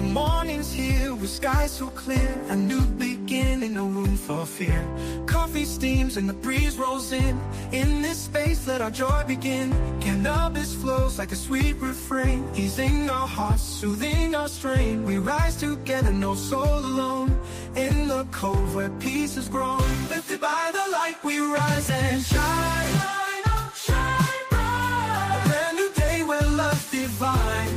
The morning's here with skies so clear, a new beginning, no room for fear. Coffee steams and the breeze rolls in. In this space, let our joy begin. Cannabis flows like a sweet refrain, easing our hearts, soothing our strain. We rise together, no soul alone. In the cove where peace has grown, lifted by the light, we rise and shine. Shine on, shine bright. A brand new day where love's divine.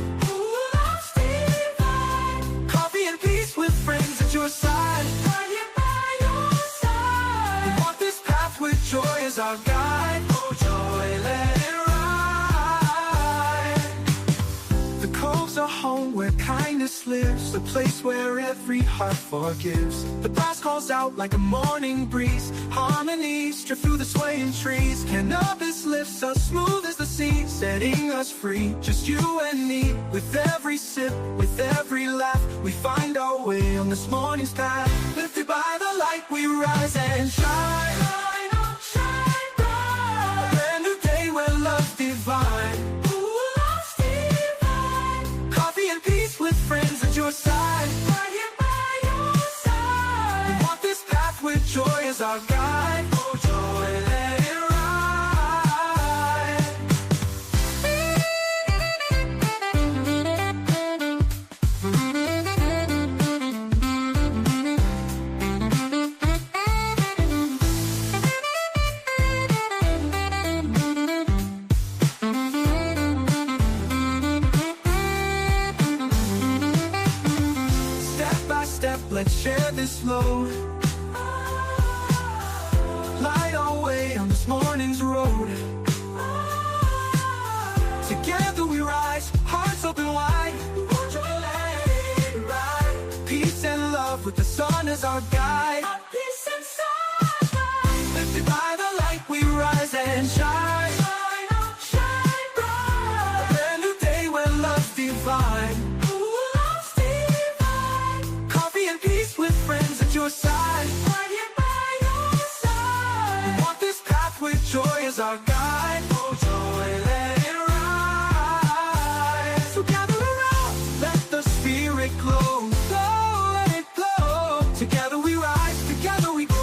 Friends at your side, right here by your side. We walk this path with joy as our guide. Oh joy, let it ride. The cove's a home where kindness lives, a place where every heart forgives. The brass calls out like a morning breeze, harmonies drift through the swaying trees. Cannabis lifts us smooth as the sea, setting us free, just you and me. With every sip, with every laugh, we find our way on this morning's path. Lifted by the light, we rise and shine. Shine on, shine bright. A brand new day where love's divine. Ooh, love's divine. Coffee and peace with friends at your side, right here by your side. We walk this path with joy as our guide. Oh joy, let it ride. Let's share this load, light our way on this morning's road. Together we rise, hearts open wide. Peace and love with the sun as our guide. Peace and sunshine. Lifted by the light, we rise and shine. Shine on, shine bright. A brand new day where love's divine. Friends at your side, right here by your side. We walk this path with joy as our guide. Oh joy, let it rise. So gather around, let the spirit glow. Glow, let it glow. Together we rise, together we grow.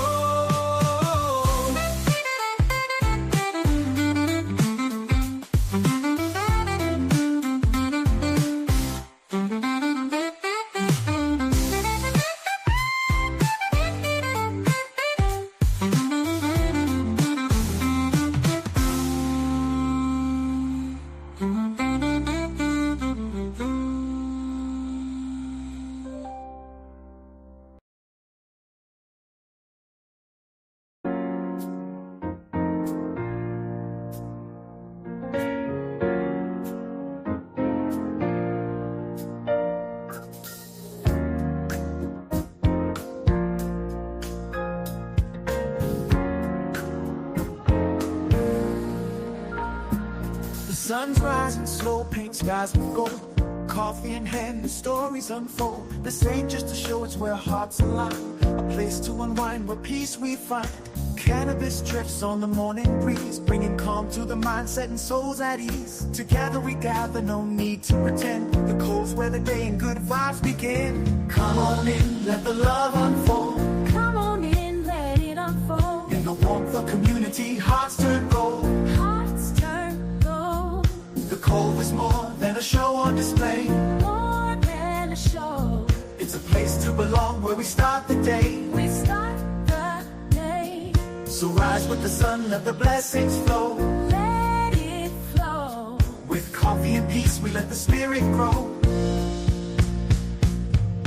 Sun's rising slow, paint skies with gold. Coffee in hand, the stories unfold. This ain't just a show, it's where hearts align. A place to unwind, where peace we find. Cannabis drifts on the morning breeze, bringing calm to the mind, setting souls at ease. Together we gather, no need to pretend. The cove's where the day and good vibes begin. Come on in, let the love unfold. Come on in, let it unfold. In the warmth of community, hearts turn gold. Hearts turn gold. The Cove is more than a show on display. More than a show. It's a place to belong where we start the day. We start the day. So rise with the sun, let the blessings flow. Let it flow. With coffee and peace, we let the spirit grow.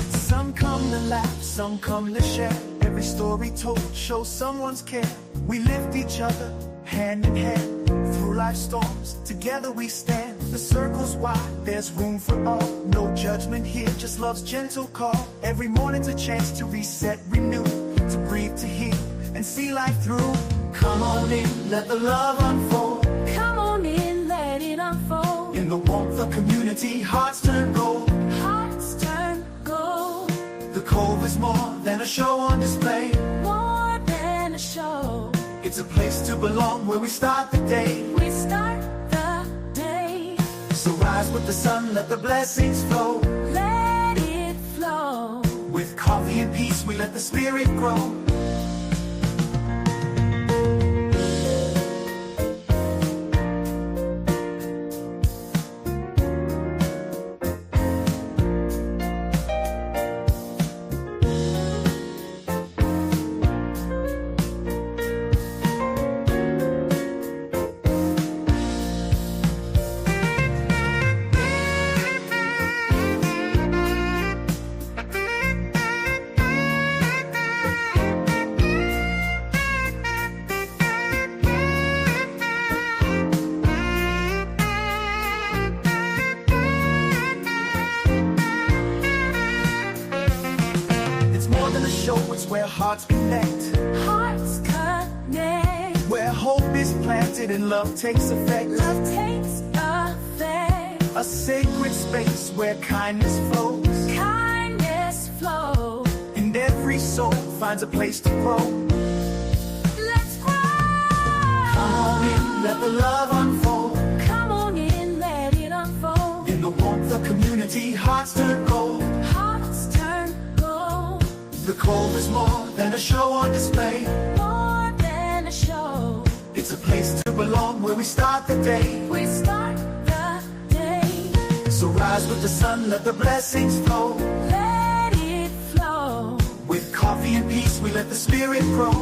Some come to laugh, some come to share. Every story told shows someone's care. We lift each other, hand in hand. Through life's storms, together we stand. The circle's wide, there's room for all. No judgment here, just love's gentle call. Every morning's a chance to reset, renew, to breathe, to heal, and see life through. Come on in, let the love unfold. Come on in, let it unfold. In the warmth of community, hearts turn gold. Hearts turn gold. The Cove is more than a show on display. More than a show. It's a place to belong where we start the day. We start the day. So rise with the sun, let the blessings flow. Let it With coffee and peace, we let the spirit grow. It's where hearts connect. Hearts connect. Where hope is planted and love takes effect. Love takes effect. A sacred space where kindness flows. Kindness flows. And every soul finds a place to grow. Let's grow. Come on in, let the love unfold. Come on in, let it unfold. In the warmth of community, hearts turn gold. Hearts turn gold. The Cove is more than a show on display. More than a show. It's a place to belong where we start the day. We start the day. So rise with the sun, let the blessings flow. Let it flow. With coffee and peace, we let the spirit grow.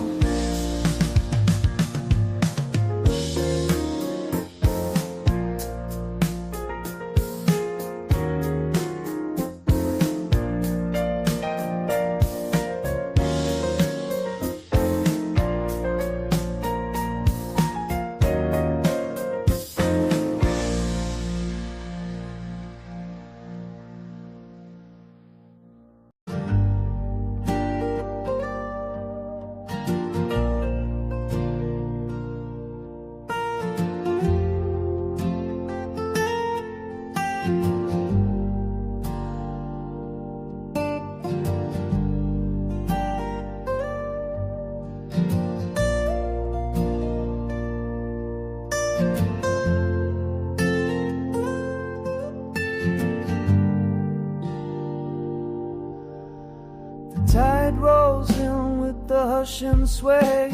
Tide rolls in with the hush and sway.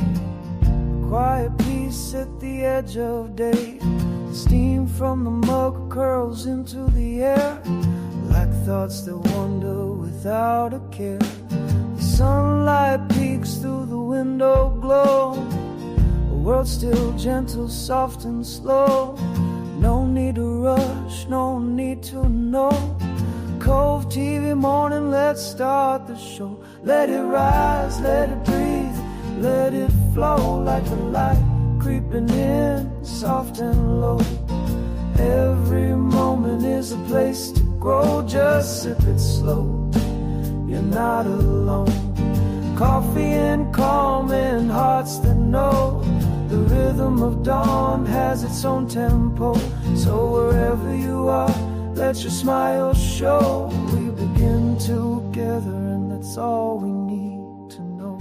Quiet peace at the edge of day. Steam from the mug curls into the air, like thoughts that wander without a care. The sunlight peeks through the window glow. A world still gentle, soft and slow. No need to rush, no need to know. Cove-TV morning, let's start the show. Let it rise, let it breathe, let it flow like the light creeping in, soft and low. Every moment is a place to grow, just sip it slow, you're not alone. Coffee and calm and hearts that know the rhythm of dawn has its own tempo. So wherever you are, let your smile show. We begin together and that's all we need to know.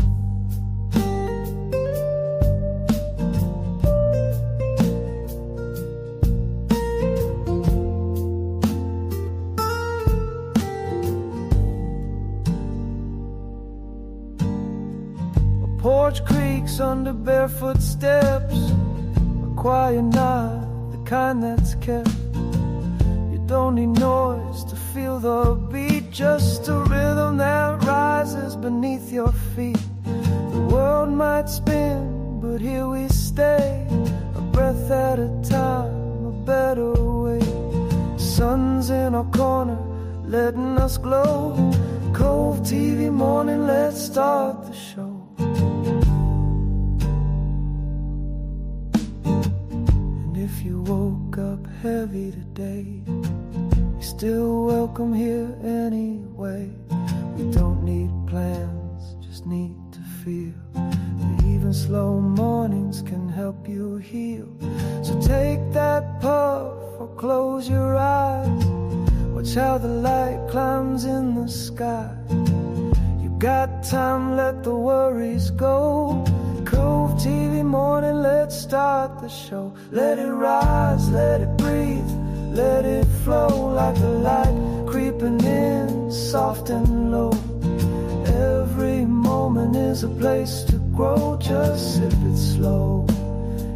A porch creaks under barefoot steps. A quiet nod, the kind that's kept. Don't need noise to feel the beat, just a rhythm that rises beneath your feet. The world might spin, but here we stay, a breath at a time, a better way. Sun's in our corner, letting us glow. Cove-TV morning, let's start the show. And if you woke up heavy today, still welcome here anyway. We don't need plans, just need to feel that even slow mornings can help you heal. So take that puff or close your eyes. Watch how the light climbs in the sky. You got time, let the worries go. Cove-TV morning, let's start the show. Let it rise, let it breathe, let it flow like the light creeping in, soft and low. is a place to grow, just sip it slow.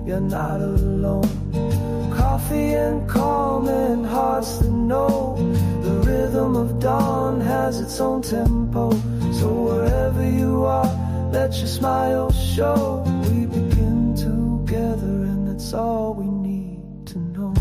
You're not alone. Coffee and calm and hearts that know the rhythm of dawn has its own tempo. So wherever you are, let your smile show. We begin together and that's all we need to know.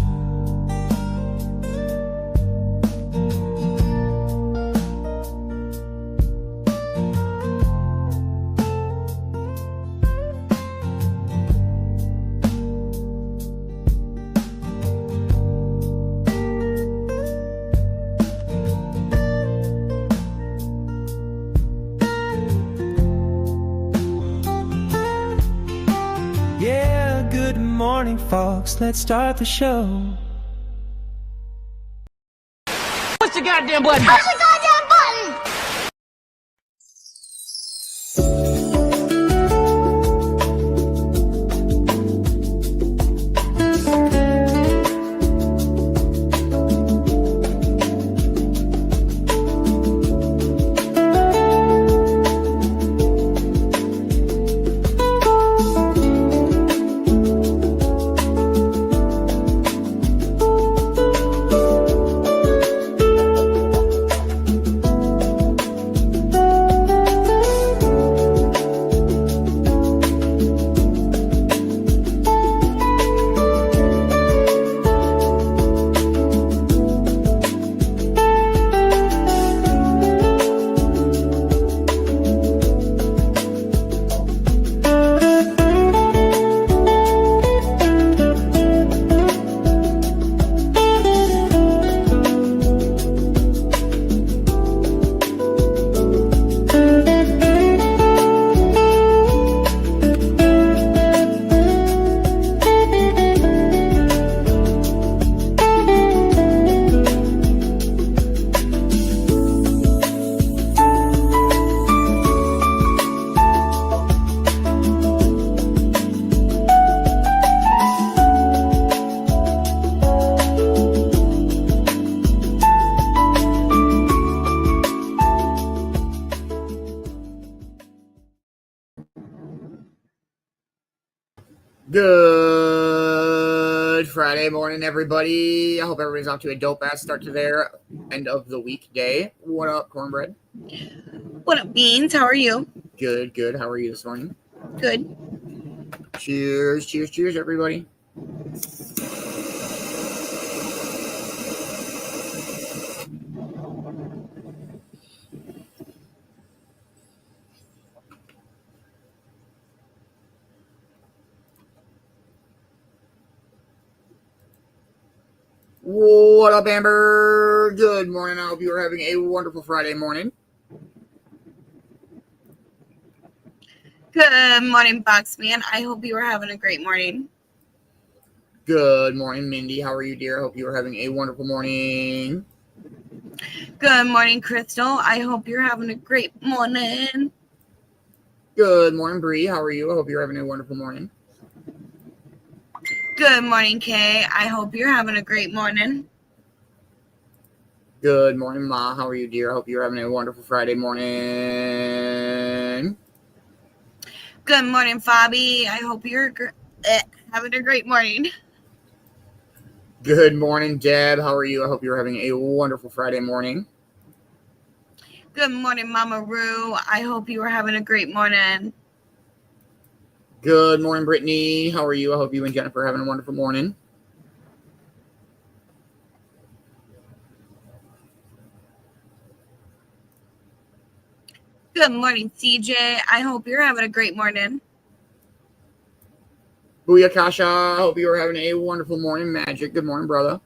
Morning, folks, let's start the show. Push the goddamn button! Push the goddamn button! Good Friday morning, everybody. I hope everybody's off to a dope-ass start to their end of the week day. What up, Cornbread? What up, Beanz? How are you? Good, good. How are you this morning? Good. Cheers, cheers, cheers, everybody. What up, Amber? Good morning. I hope you are having a wonderful Friday morning. Good morning, Boxman. I hope you are having a great morning. Good morning, Mindy. How are you, dear? I hope you are having a wonderful morning. Good morning, Crystal. I hope you're having a great morning. Good morning, Bree. How are you? I hope you're having a wonderful morning. Good morning, Kay. I hope you're having a great morning. Good morning, Ma. How are you, dear? I hope you're having a wonderful Friday morning. Good morning, Fabi. I hope you're having a great morning. Good morning, Deb. How are you? I hope you're having a wonderful Friday morning. Good morning, Mama Roo. I hope you are having a great morning. Good morning, Brittany. How are you? I hope you and Jennifer are having a wonderful morning. Good morning, CJ. I hope you're having a great morning. Booyah, Kasha. I hope you are having a wonderful morning. Magic. Good morning, brother.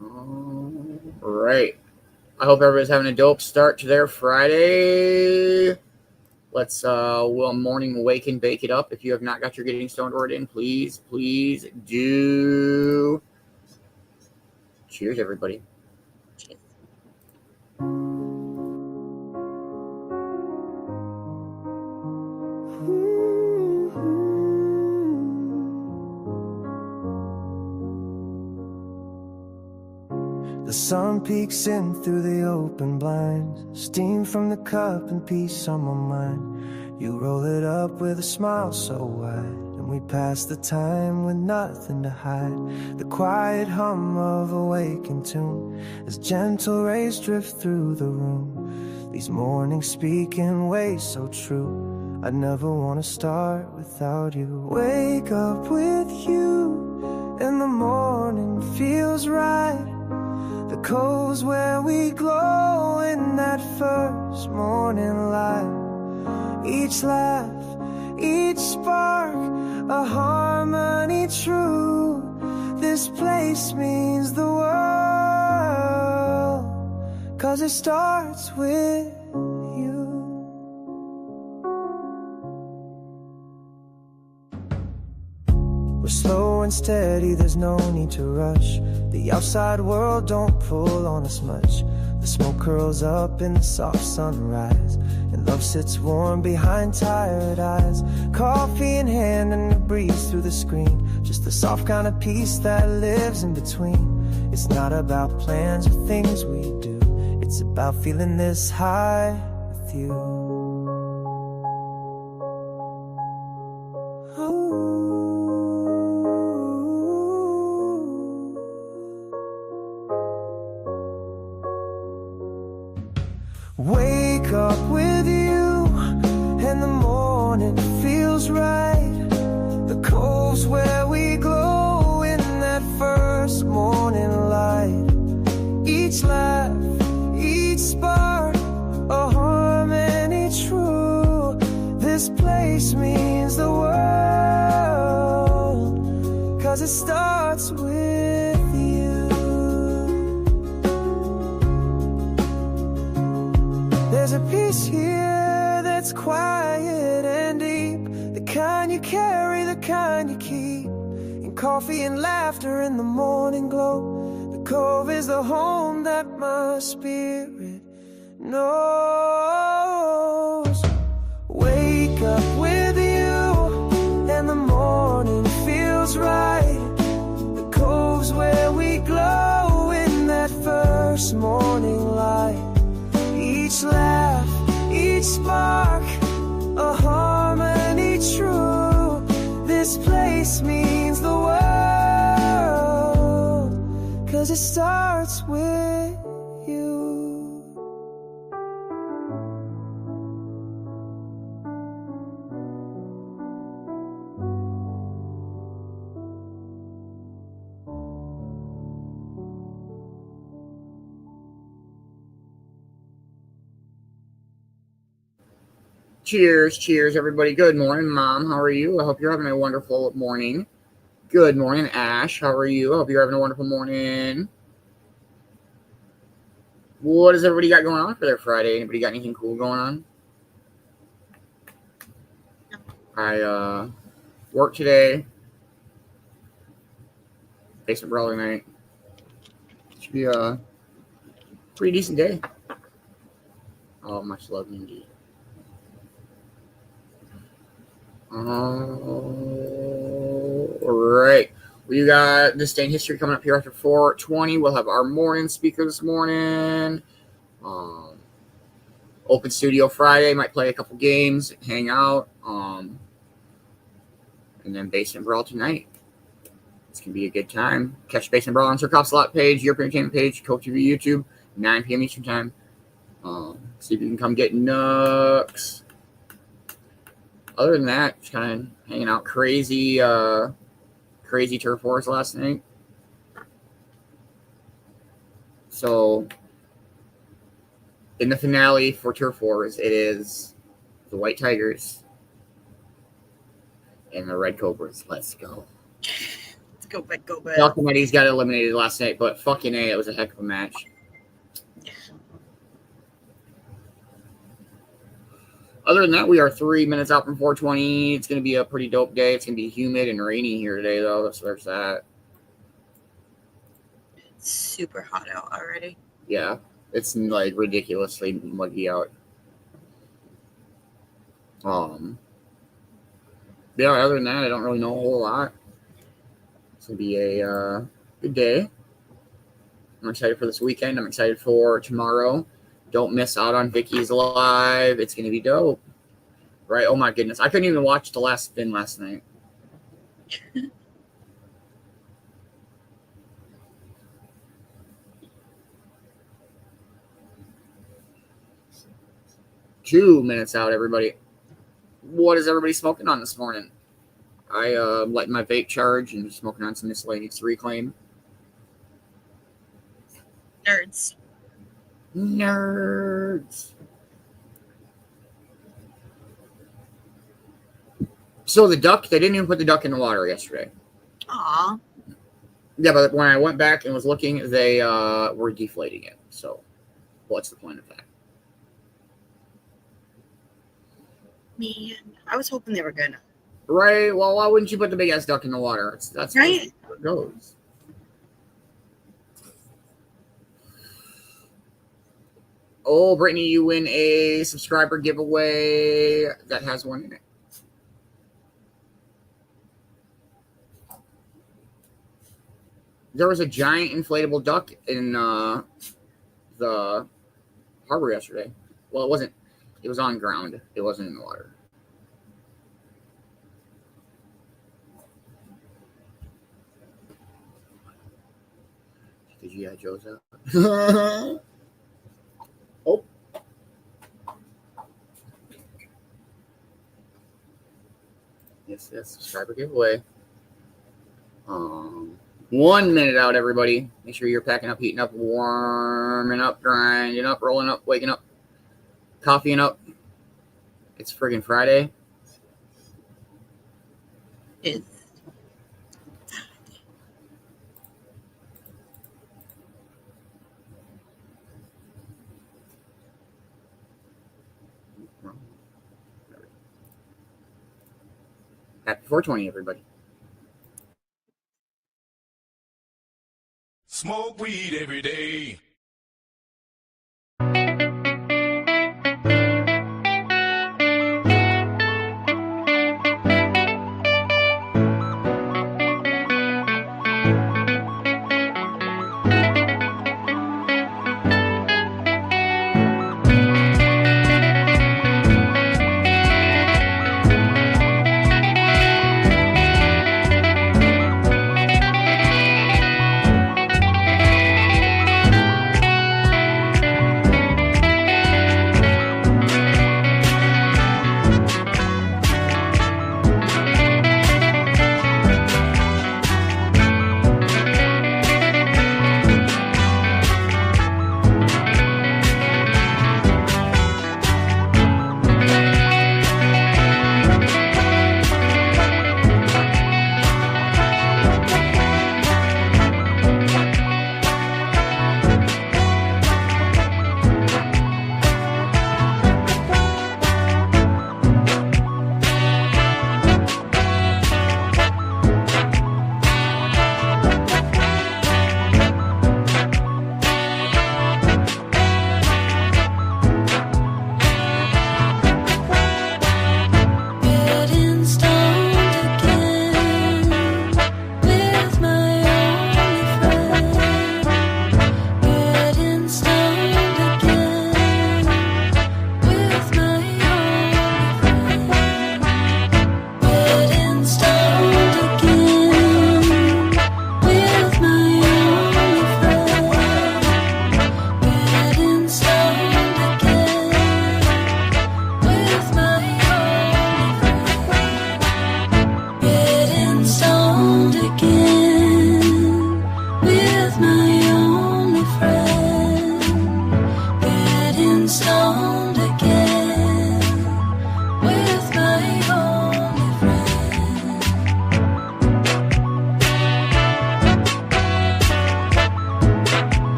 All right. I hope everybody's having a dope start to their Friday. Let's morning wake and bake it up. If you have not got your Getting Stoned word in, please do. Cheers, everybody. Cheers. The sun peeks in through the open blinds, steam from the cup and peace on my mind. You roll it up with a smile so wide, and we pass the time with nothing to hide. The quiet hum of a waking tune as gentle rays drift through the room. These mornings speak in ways so true, I'd never want to start without you. Wake up with you, and the morning feels right. The cove's where we glow in that first morning light. Each laugh, each spark, a harmony true. This place means the world, 'cause it starts with you. We're slow and steady, there's no need to rush. The outside world don't pull on us much. The smoke curls up in the soft sunrise, and love sits warm behind tired eyes. Coffee in hand and a breeze through the screen, just the soft kind of peace that lives in between. It's not about plans or things we do, it's about feeling this high with you. Wake up with you, and the morning feels right. The cove's where we glow in that first morning light. Each laugh, each spark, a harmony true. This place means the world, 'cause it starts with you. There's a peace here that's quiet and deep, the kind you carry, the kind you keep. In coffee and laughter in the morning glow, the Cove is the home that my spirit knows. Wake up with you, and the morning feels right. The Cove's where we glow in that first morning light. Each laugh, each spark, a harmony true. This place means the world, 'cause it starts with you. Cheers, cheers, everybody. Good morning, Mom. How are you? I hope you're having a wonderful morning. Good morning, Ash. How are you? I hope you're having a wonderful morning. What does everybody got going on for their Friday? Anybody got anything cool going on? I worked today. Basement brawler night. Should be a pretty decent day. Oh, much love indeed. All right. We got this day in history coming up here after 4:20. We'll have our morning speaker this morning. Open studio Friday. Might play a couple games, hang out. And then Basement Brawl tonight. It's going to be a good time. Catch Basement Brawl on Sir Cop Slot page, European Entertainment page, Cove-TV YouTube, 9 p.m. Eastern Time. See if you can come get Nux. Other than that, just kind of hanging out. Crazy turf wars last night. So, in the finale for turf wars, it is the White Tigers and the Red Cobras. Let's go. Let's go back, go back. Falconetti's got eliminated last night, but fucking A, it was a heck of a match. Other than that, we are 3 minutes out from 4:20. It's going to be a pretty dope day. It's going to be humid and rainy here today, though. So there's that. It's super hot out already. Yeah, it's like ridiculously muggy out. Yeah, other than that, I don't really know a whole lot. It's going to be a good day. I'm excited for this weekend. I'm excited for tomorrow. Don't miss out on Vicky's live. It's going to be dope. Right? Oh, my goodness. I couldn't even watch the last spin last night. Two minutes out, everybody. What is everybody smoking on this morning? I let my vape charge and smoking on some miscellaneous reclaim. Nerds. So the duck, they didn't even put the duck in the water yesterday. Aw. Yeah, but when I went back and was looking, they were deflating it. So what's the point of that? Man, I was hoping they were gonna. Right. Well, why wouldn't you put the big ass duck in the water? That's right. Where it goes. Oh, Brittany, you win a subscriber giveaway that has one in it. There was a giant inflatable duck in the harbor yesterday. Well, it wasn't. It was on ground. It wasn't in the water. The G.I. Joe's out. Oh. Yes, subscriber giveaway. 1 minute out, everybody. Make sure you're packing up, heating up, warming up, grinding up, rolling up, waking up, coffeeing up. It's friggin' Friday. It's Happy 420, everybody. Smoke weed every day.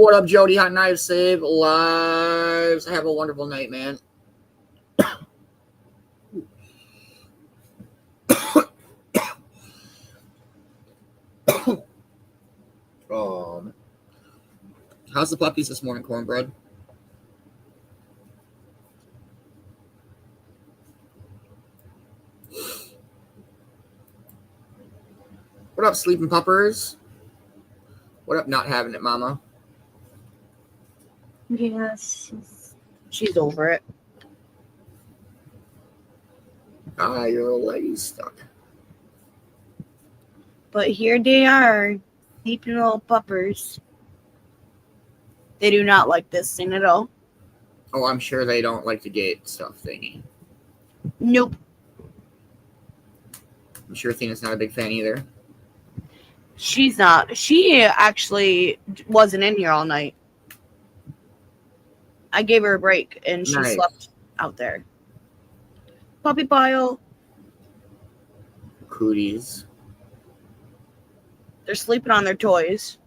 What up, Jody? Hot Knives Save Lives. Have a wonderful night, man. How's the puppies this morning, Cornbread? What up, sleeping puppers? What up, not having it, mama? Yes. She's over it. Ah, your leg's stuck. But here they are, sleeping little puppers. They do not like this thing at all. Oh, I'm sure they don't like the gate stuff thingy. Nope. I'm sure Athena's not a big fan either. She's not. She actually wasn't in here all night. I gave her a break, and she Nice. slept out there. Puppy pile. Cooties. They're sleeping on their toys.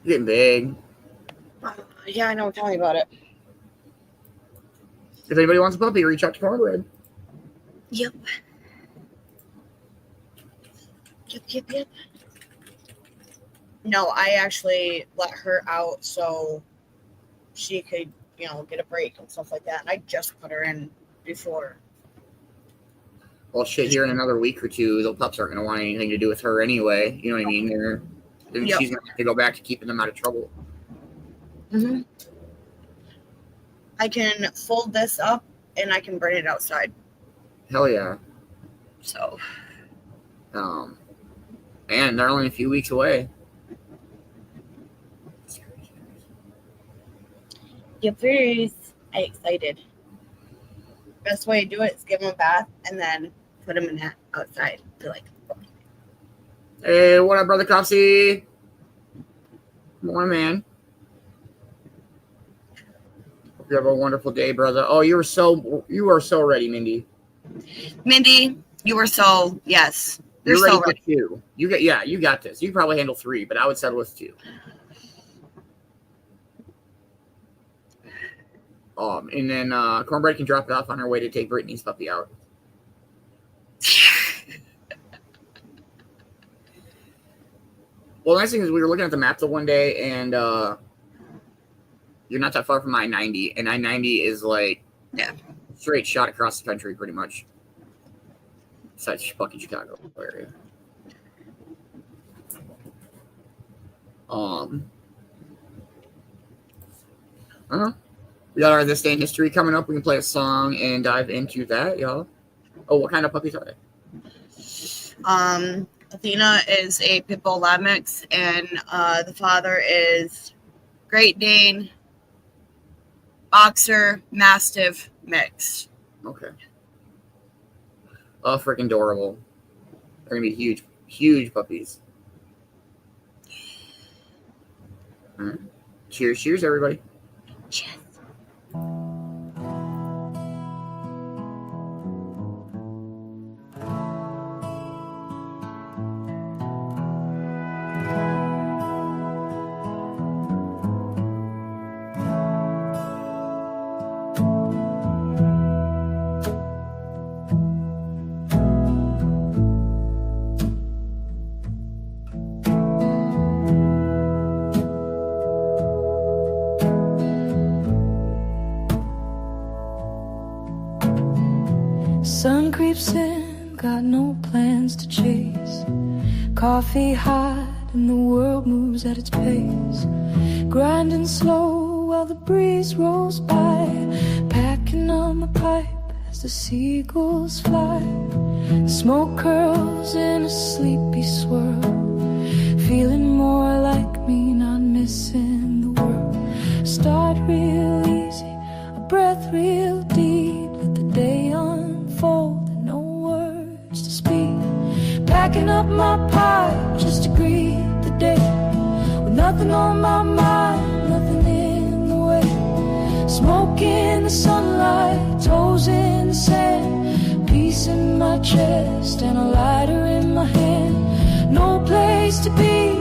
Getting big. Yeah, I know. Tell me about it. If anybody wants a puppy, reach out to Cornbread. Yep. Yep. No, I actually let her out so she could, get a break and stuff like that. And I just put her in before. Well, shit, here in another week or two, the pups aren't going to want anything to do with her anyway. You know what I mean? Then Yep. she's going to have to go back to keeping them out of trouble. Mm-hmm. I can fold this up and I can burn it outside. Hell yeah. So. And they're only a few weeks away. Yep, I'm excited. Best way to do it is give them a bath and then put them in that outside. They're like, Hey, what up, Brother Copsy? Morning, man. Hope you have a wonderful day, brother. Oh, you are so ready, Mindy. Mindy, you were so, yes. You're ready so for ready. 2. You got this. You can probably handle 3, but I would settle with 2. And then Cornbread can drop it off on her way to take Brittany's puppy out. Well, the nice thing is we were looking at the map the one day, and you're not that far from I-90, and I-90 is like straight shot across the country, pretty much. Besides fucking Chicago area. I don't know. We got our This Day in History coming up. We can play a song and dive into that, y'all. Oh, what kind of puppies are they? Athena is a pit bull lab mix, and the father is Great Dane, Boxer, Mastiff mix. Okay. Oh, freaking adorable. They're going to be huge, huge puppies. All right. Cheers, everybody. Cheers. Sun creeps in, got no plans to chase. Coffee hot and the world moves at its pace. Grinding slow while the breeze rolls by. Packing on my pipe as the seagulls fly. Smoke curls in a sleepy swirl. Feeling more like me, not missing the world. Start real easy, a breath real deep. Let the day unfold and no words to speak. Packing up my pipe just to greet the day. With nothing on my mind, nothing in the way. Smoke in the sunlight, toes in the sand. Peace in my chest and a lighter in my hand. No place to be,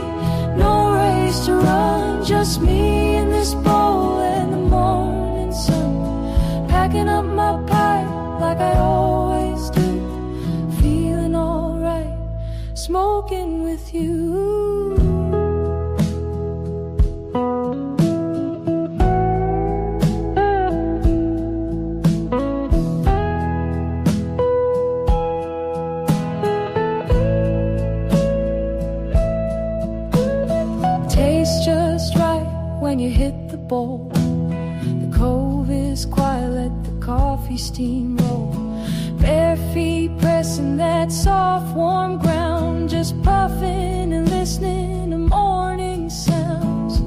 no race to run, just me and this bowl and the morning sun. Packing up my pipe like I always do, feeling alright, smoking with you. When you hit the bowl, the cove is quiet, let the coffee steam roll. Bare feet pressing that soft warm ground, just puffing and listening to morning sounds.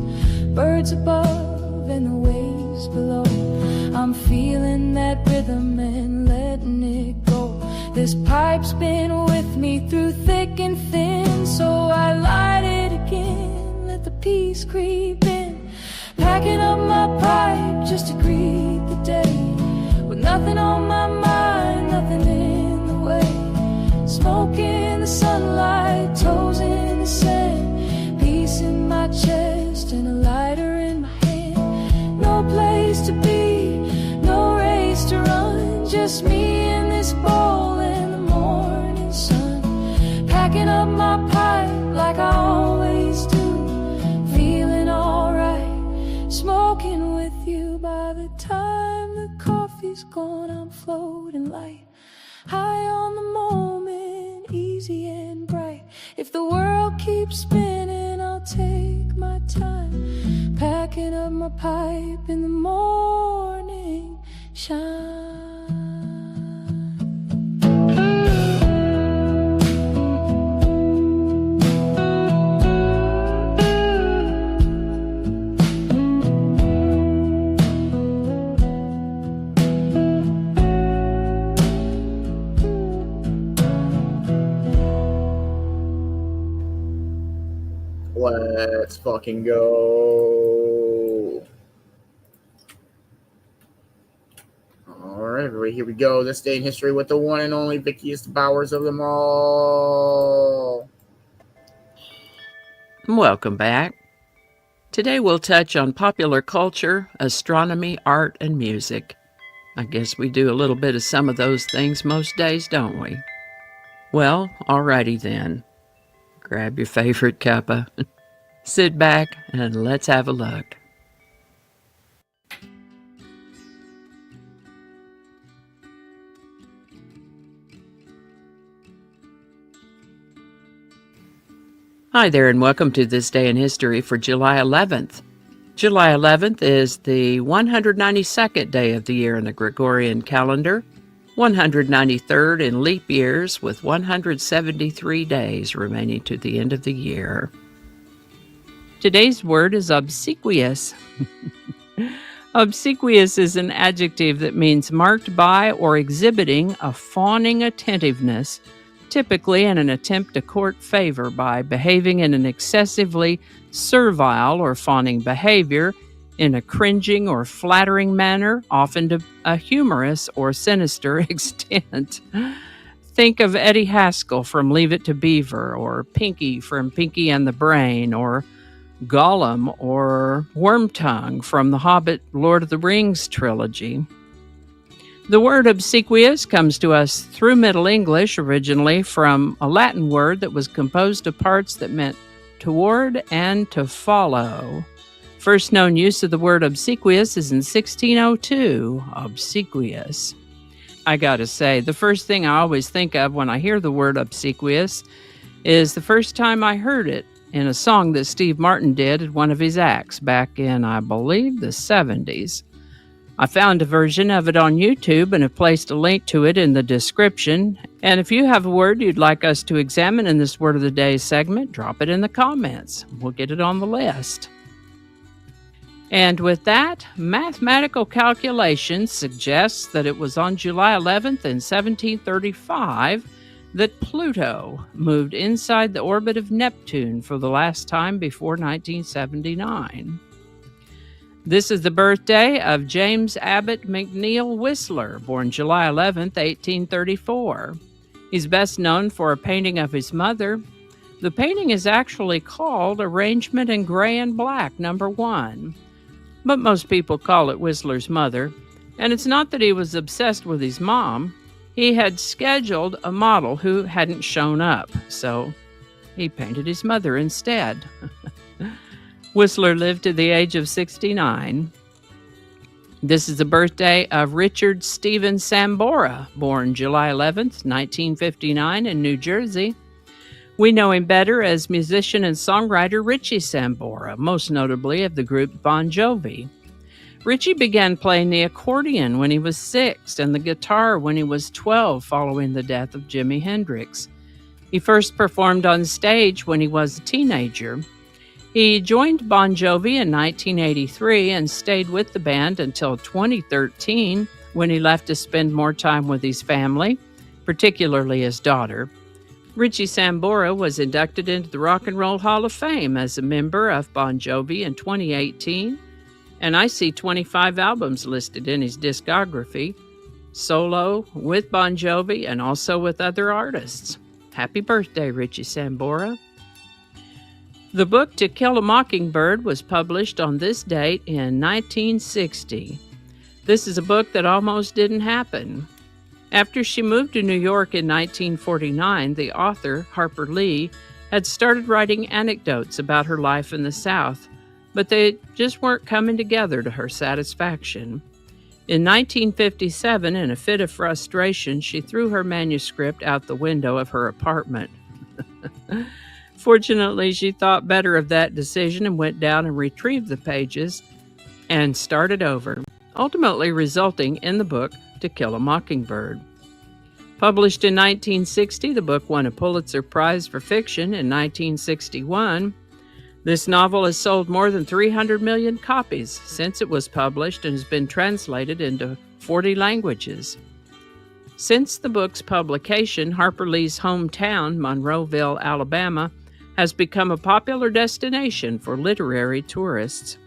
Birds above and the waves below, I'm feeling that rhythm and letting it go. This pipe's been with me through thick and thin, so I light it again, let the peace creep in. Packing up my pipe just to greet the day, with nothing on my mind, nothing in the way. Smoke in the sunlight, toes in the sand, peace in my chest and a lighter in my hand. No place to be, no race to run, just me and this bowl and the morning sun. Packing up my pipe like I always do, feeling alright, smoking with you. By the time the coffee's gone, I'm floating light, high on the moment, easy and bright. If the world keeps spinning, I'll take my time, packing up my pipe in the morning shine. Let's fucking go. Alright, everybody, here we go. This day in history with the one and only Vicki Bowers of them all. Welcome back. Today we'll touch on popular culture, astronomy, art, and music. I guess we do a little bit of some of those things most days, don't we? Well, alrighty then. Grab your favorite cuppa, sit back, and let's have a look. Hi there, and welcome to This Day in History for July 11th. July 11th is the 192nd day of the year in the Gregorian calendar, 193rd in leap years, with 173 days remaining to the end of the year. Today's word is obsequious. Obsequious is an adjective that means marked by or exhibiting a fawning attentiveness, typically in an attempt to court favor by behaving in an excessively servile or fawning behavior, in a cringing or flattering manner, often to a humorous or sinister extent. Think of Eddie Haskell from Leave It to Beaver, or Pinky from Pinky and the Brain, or Gollum or Wormtongue from the Hobbit Lord of the Rings trilogy. The word obsequious comes to us through Middle English, originally from a Latin word that was composed of parts that meant toward and to follow. First known use of the word obsequious is in 1602, obsequious. I gotta say, the first thing I always think of when I hear the word obsequious is the first time I heard it in a song that Steve Martin did at one of his acts back in, I believe, the 70s. I found a version of it on YouTube and have placed a link to it in the description. And if you have a word you'd like us to examine in this Word of the Day segment, drop it in the comments. We'll get it on the list. And with that, mathematical calculation suggests that it was on July 11th in 1735 that Pluto moved inside the orbit of Neptune for the last time before 1979. This is the birthday of James Abbott McNeill Whistler, born July 11th, 1834. He's best known for a painting of his mother, The painting is actually called Arrangement in Gray and Black Number 1, but most people call it Whistler's mother. And it's not that he was obsessed with his mom. He had scheduled a model who hadn't shown up, so he painted his mother instead. Whistler lived to the age of 69. This is the birthday of Richard Stephen Sambora, born July 11th, 1959 in New Jersey. We know him better as musician and songwriter Richie Sambora, most notably of the group Bon Jovi. Richie began playing the accordion when he was 6 and the guitar when he was 12 following the death of Jimi Hendrix. He first performed on stage when he was a teenager. He joined Bon Jovi in 1983 and stayed with the band until 2013 when he left to spend more time with his family, particularly his daughter. Richie Sambora was inducted into the Rock and Roll Hall of Fame as a member of Bon Jovi in 2018, and I see 25 albums listed in his discography, solo, with Bon Jovi, and also with other artists. Happy birthday, Richie Sambora. The book To Kill a Mockingbird was published on this date in 1960. This is a book that almost didn't happen. After she moved to New York in 1949, the author, Harper Lee, had started writing anecdotes about her life in the South, but they just weren't coming together to her satisfaction. In 1957, in a fit of frustration, she threw her manuscript out the window of her apartment. Fortunately, she thought better of that decision and went down and retrieved the pages and started over, ultimately resulting in the book To Kill a Mockingbird. Published in 1960, the book won a Pulitzer Prize for Fiction in 1961. This novel has sold more than 300 million copies since it was published and has been translated into 40 languages. Since the book's publication, Harper Lee's hometown, Monroeville, Alabama, has become a popular destination for literary tourists,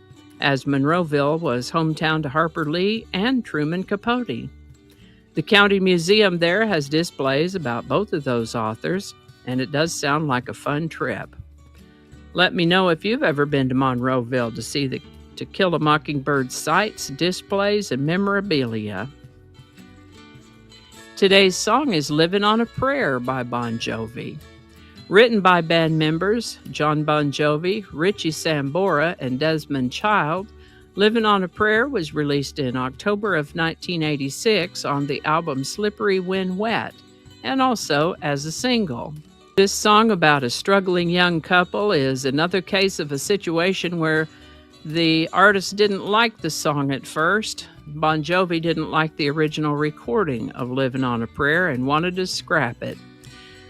as Monroeville was hometown to Harper Lee and Truman Capote. The county museum there has displays about both of those authors, and it does sound like a fun trip. Let me know if you've ever been to Monroeville to see the To Kill a Mockingbird sights, displays, and memorabilia. Today's song is Livin' on a Prayer by Bon Jovi. Written by band members John Bon Jovi, Richie Sambora, and Desmond Child, Livin' on a Prayer was released in October of 1986 on the album Slippery When Wet, and also as a single. This song about a struggling young couple is another case of a situation where the artist didn't like the song at first. Bon Jovi didn't like the original recording of Livin' on a Prayer and wanted to scrap it.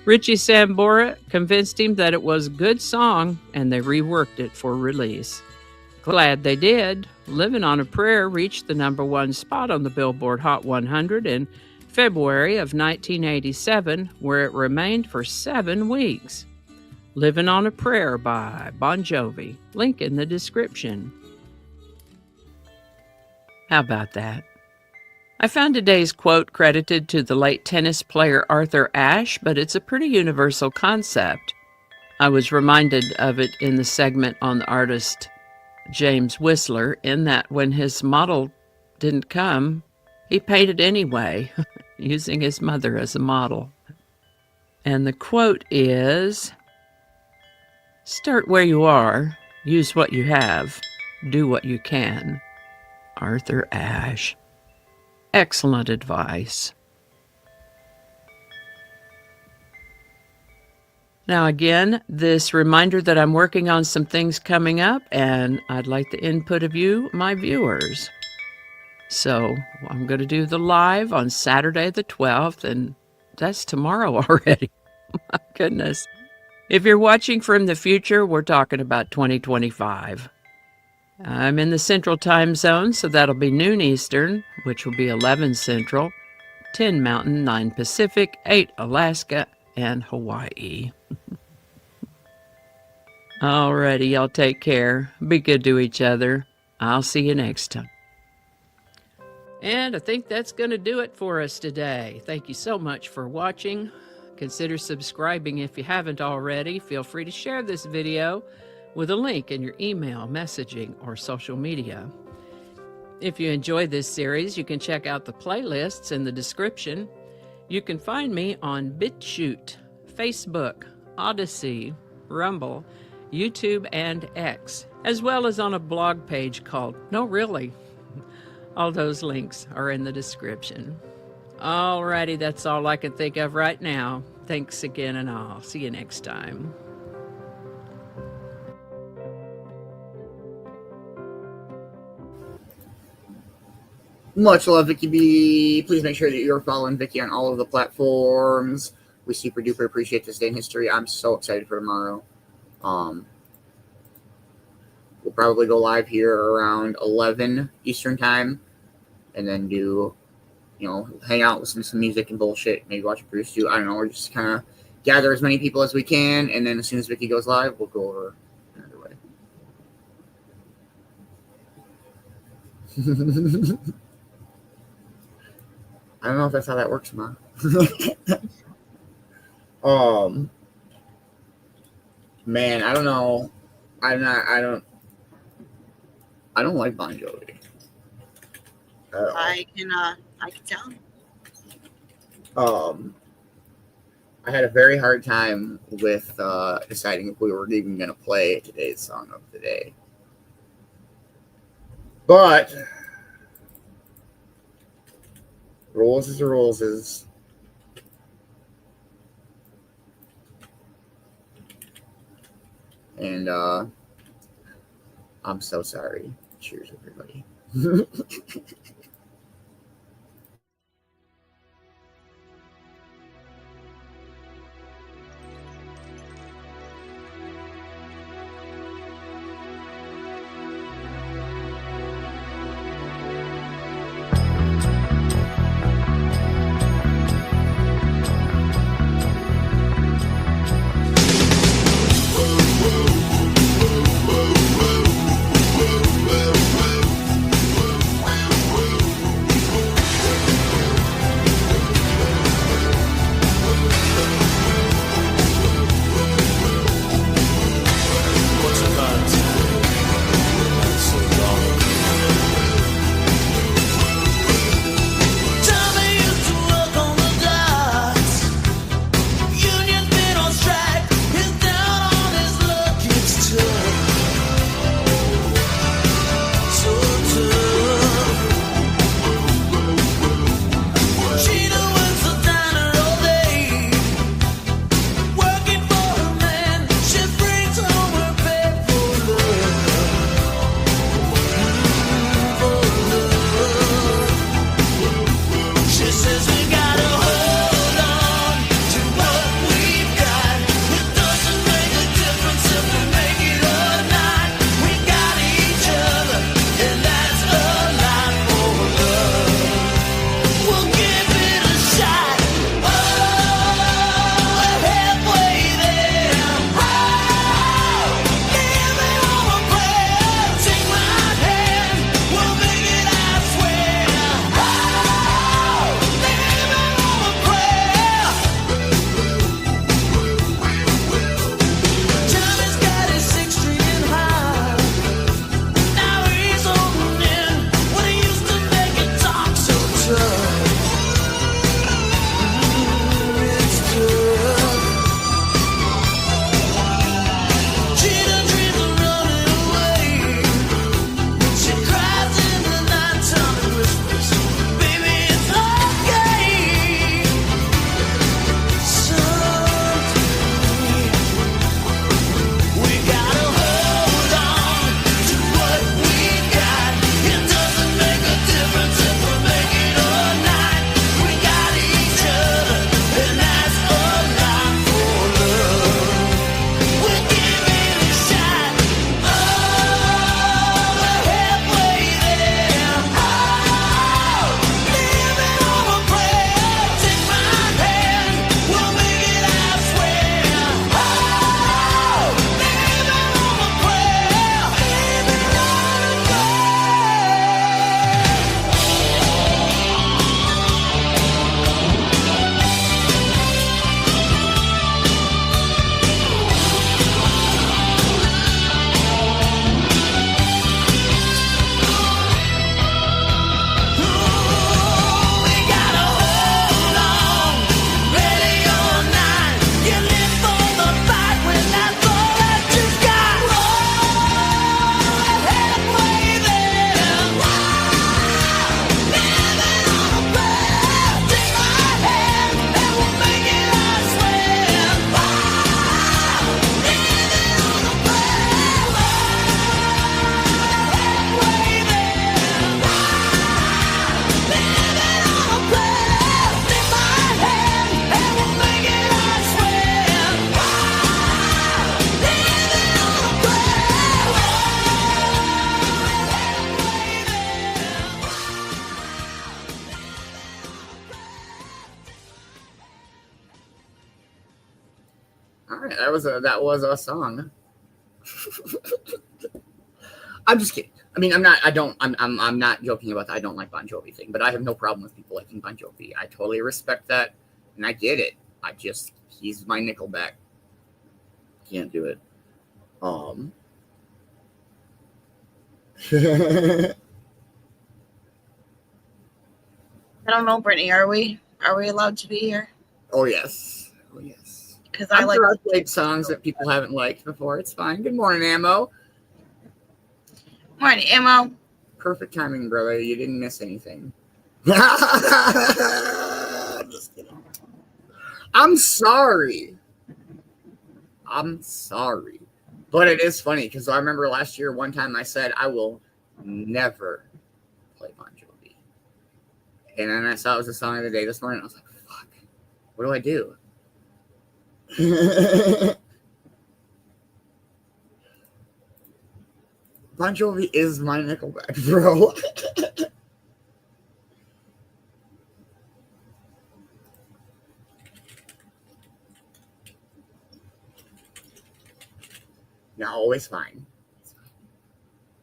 Richie Sambora convinced him that it was a good song, and they reworked it for release. Glad they did. Livin' on a Prayer reached the #1 spot on the Billboard Hot 100 in February of 1987, where it remained for 7 weeks. Livin' on a Prayer by Bon Jovi. Link in the description. How about that? I found today's quote credited to the late tennis player Arthur Ashe, but it's a pretty universal concept. I was reminded of it in the segment on the artist James Whistler, in that when his model didn't come, he painted anyway, using his mother as a model. And the quote is, "Start where you are, use what you have, do what you can." Arthur Ashe. Excellent advice. Now again, this reminder that I'm working on some things coming up, and I'd like the input of you, my viewers. So I'm going to do the live on Saturday the 12th, and that's tomorrow already. My goodness. If you're watching from the future, we're talking about 2025. I'm in the Central Time Zone, so that'll be noon Eastern, which will be 11 Central, 10 Mountain, 9 Pacific, 8 Alaska, and Hawaii. Alrighty, y'all take care. Be good to each other. I'll see you next time. And I think that's going to do it for us today. Thank you so much for watching. Consider subscribing if you haven't already. Feel free to share this video with a link in your email, messaging, or social media. If you enjoyed this series, you can check out the playlists in the description. You can find me on BitChute, Facebook, Odyssey, Rumble, YouTube, and X, as well as on a blog page called No Really. All those links are in the description. Alrighty, that's all I can think of right now. Thanks again, and I'll see you next time. Much love, Vicki B. Please make sure that you're following Vicki on all of the platforms. We super duper appreciate this day in history. I'm so excited for tomorrow. We'll probably go live here around 11 Eastern time, and then do, hang out, listen to some music and bullshit, maybe watch a Bruce do. I don't know. We're just kind of gather as many people as we can, and then as soon as Vicki goes live, we'll go over another way. I don't know if that's how that works, Ma. Man, I don't know. I don't like Bon Jovi. I can tell. I had a very hard time with deciding if we were even going to play today's song of the day. But rules is the rules is. And I'm so sorry. Cheers, everybody. right, that was a song. I'm just kidding. I mean, I'm not joking about that. I don't like Bon Jovi thing, but I have no problem with people liking Bon Jovi. I totally respect that, and I get it. He's my Nickelback. Can't do it. I don't know, Brittany. Are we allowed to be here? Oh yes. Because I'm sure I've played songs that people haven't liked before. It's fine. Good morning, Ammo. Morning, Ammo. Perfect timing, brother. You didn't miss anything. Just kidding. I'm sorry. But it is funny because I remember last year, one time I said, I will never play Bon Jovi. And then I saw it was the song of the day this morning. I was like, fuck, what do I do? Bon Jovi is my Nickelback, bro. No, always fine.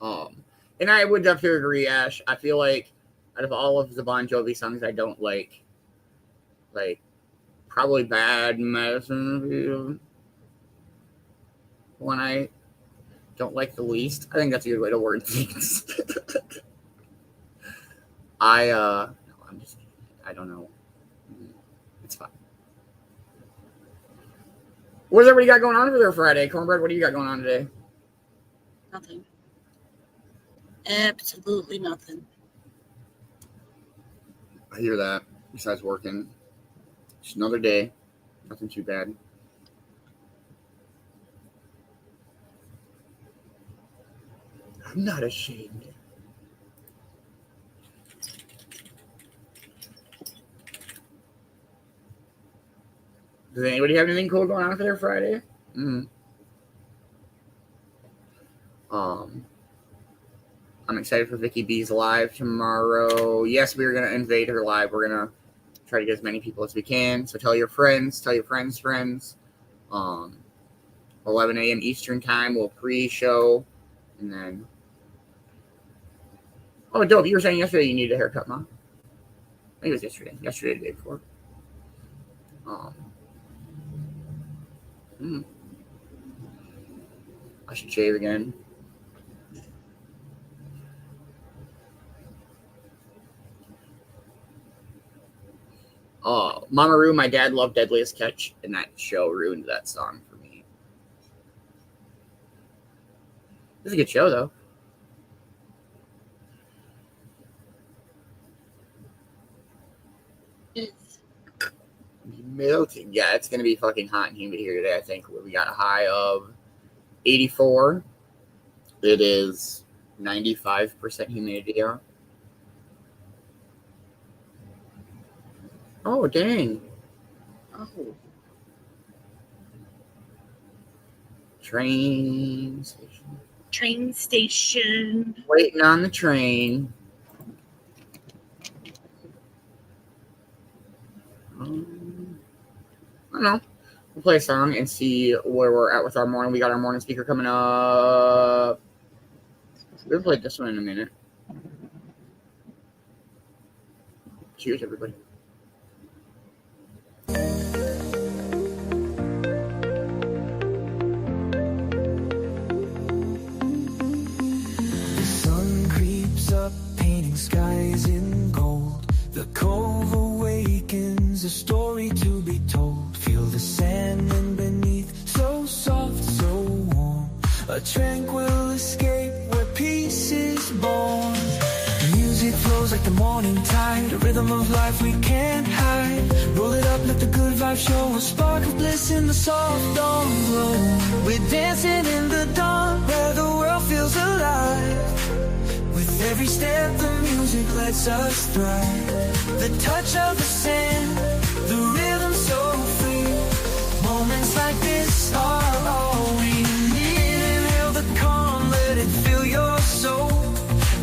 And I would definitely agree, Ash. I feel like out of all of the Bon Jovi songs I don't like probably Bad Medicine one I don't like the least. I think that's a good way to word things. I don't know. It's fine. What's everybody got going on over there Friday? Cornbread, what do you got going on today? Nothing. Absolutely nothing. I hear that. Besides working. Just another day. Nothing too bad. I'm not ashamed. Does anybody have anything cool going on for their Friday? I'm excited for Vicki B's live tomorrow. Yes, we're going to invade her live. We're going to try to get as many people as we can. So tell your friends, friends. 11 a.m. Eastern time, we'll pre-show. And then... Oh, dope. You were saying yesterday you needed a haircut, Mom. I think it was yesterday. Yesterday, the day before. I should shave again. Oh, Mama Roo, my dad loved Deadliest Catch, and that show ruined that song for me. It was a good show, though. It's Melting. Yeah, it's going to be fucking hot and humid here today, I think. We got a high of 84. It is 95% humidity. Oh, dang. oh, Train station. train station. Waiting on the train. I don't know. We'll play a song and see where we're at with our morning. We got our morning speaker coming up. We'll play this one in a minute. Cheers, everybody. The sun creeps up, painting skies in gold. The cove awakens, a story to be told. Feel the sand beneath, so soft, so warm. A tranquil escape where peace is born. Music flows like the morning tide, a rhythm of life we can't hide. Roll it up, let the good vibe show, a spark of bliss in the soft dawn glow. We're dancing in the dawn, where the world feels alive. With every step the music lets us thrive. The touch of the sand, the rhythm so free. Moments like this are all we need. Inhale the calm, let it fill your soul.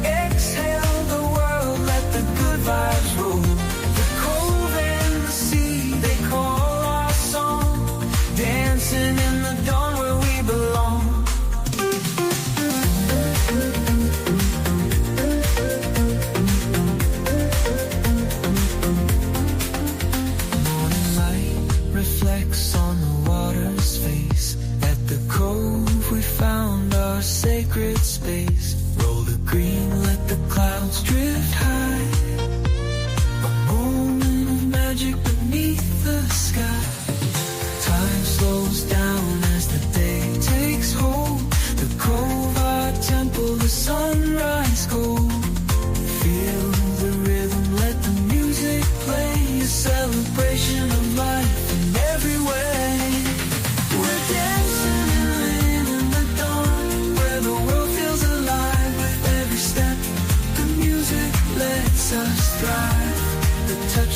Exhale the world, let the good vibes roll. The cove and the sea, they call our song. Dancing in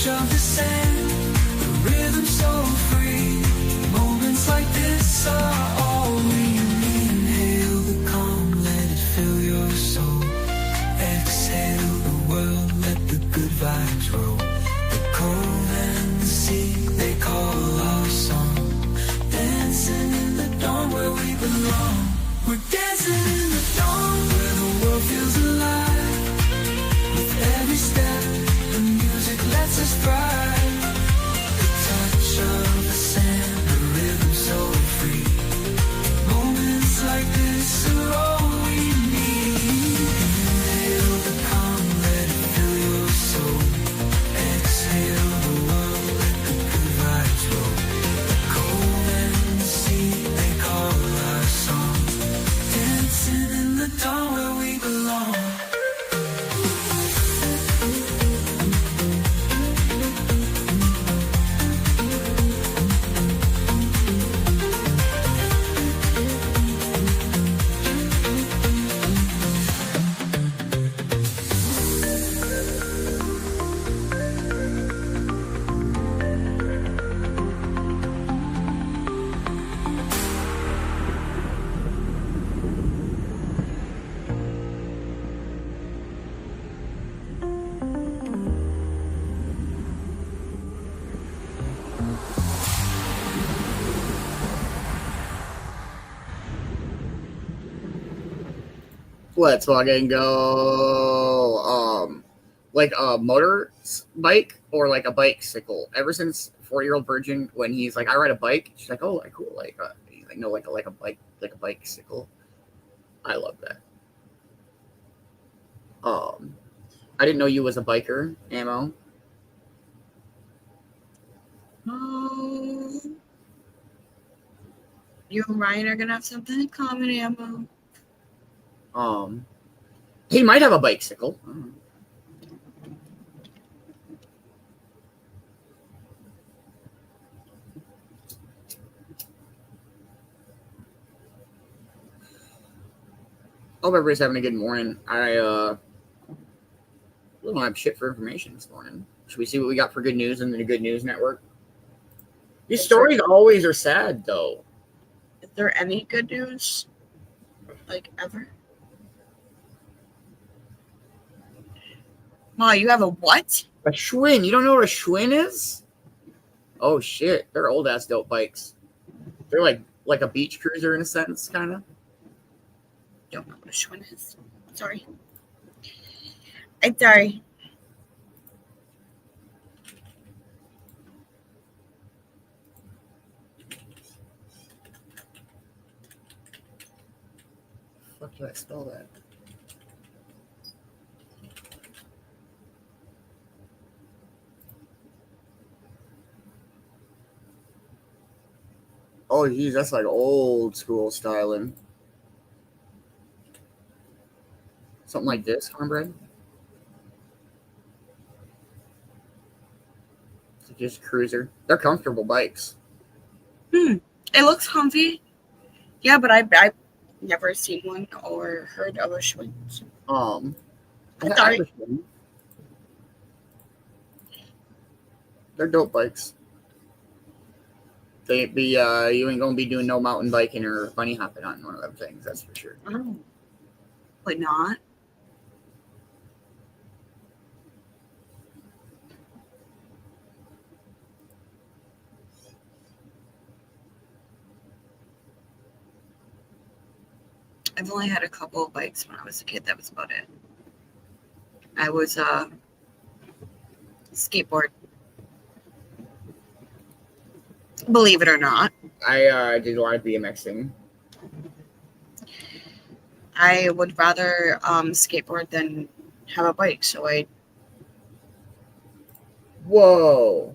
touch of the sand, the rhythm so free. Moments like this are all we need. Inhale the calm, let it fill your soul. Exhale the world, let the good vibes roll. The cove and the sea, they call our song. Dancing in the dawn where we belong. We're dancing in the dawn where the world feels alive. With every step, the music lets us thrive. The touch of the sand, the rhythm so free. Moments like this are all we need. Inhale the calm, let it fill your soul. Exhale the world, let the good vibes roll. The cold and the sea, they call our song. Dancing in the dawn where we belong. Let's fucking go. Like a motor bike or like a bicycle. Ever since 4-year-old virgin, when he's like, I ride a bike, she's like, oh, like cool, like no, like a bike, like a bicycle. I love that. I didn't know you was a biker, Ammo. Oh, you and Ryan are gonna have something in common, Ammo. He might have a bicycle. Hope everybody's having a good morning. I don't have shit for information this morning. Should we see what we got for good news in the Good News Network? These stories always are sad, though. Is there any good news? Like, ever? Ma, you have a what? A Schwinn. You don't know what a Schwinn is? Oh, shit. They're old-ass dope bikes. They're like a beach cruiser in a sense, kind of. Don't know what a Schwinn is. Sorry. I'm sorry. Fuck did I spell that? Oh, geez, that's like old school styling. Something like this, Cornbread. It's just cruiser. They're comfortable bikes. It looks comfy. Yeah, but I've never seen one or heard of a Schwinn. They're dope bikes. They ain't be you ain't gonna be doing no mountain biking or bunny hopping on one of them things, that's for sure. Oh. But not. I've only had a couple of bikes when I was a kid. That was about it. I was skateboard. Believe it or not. I did a lot of BMXing. I would rather skateboard than have a bike, so I... Whoa.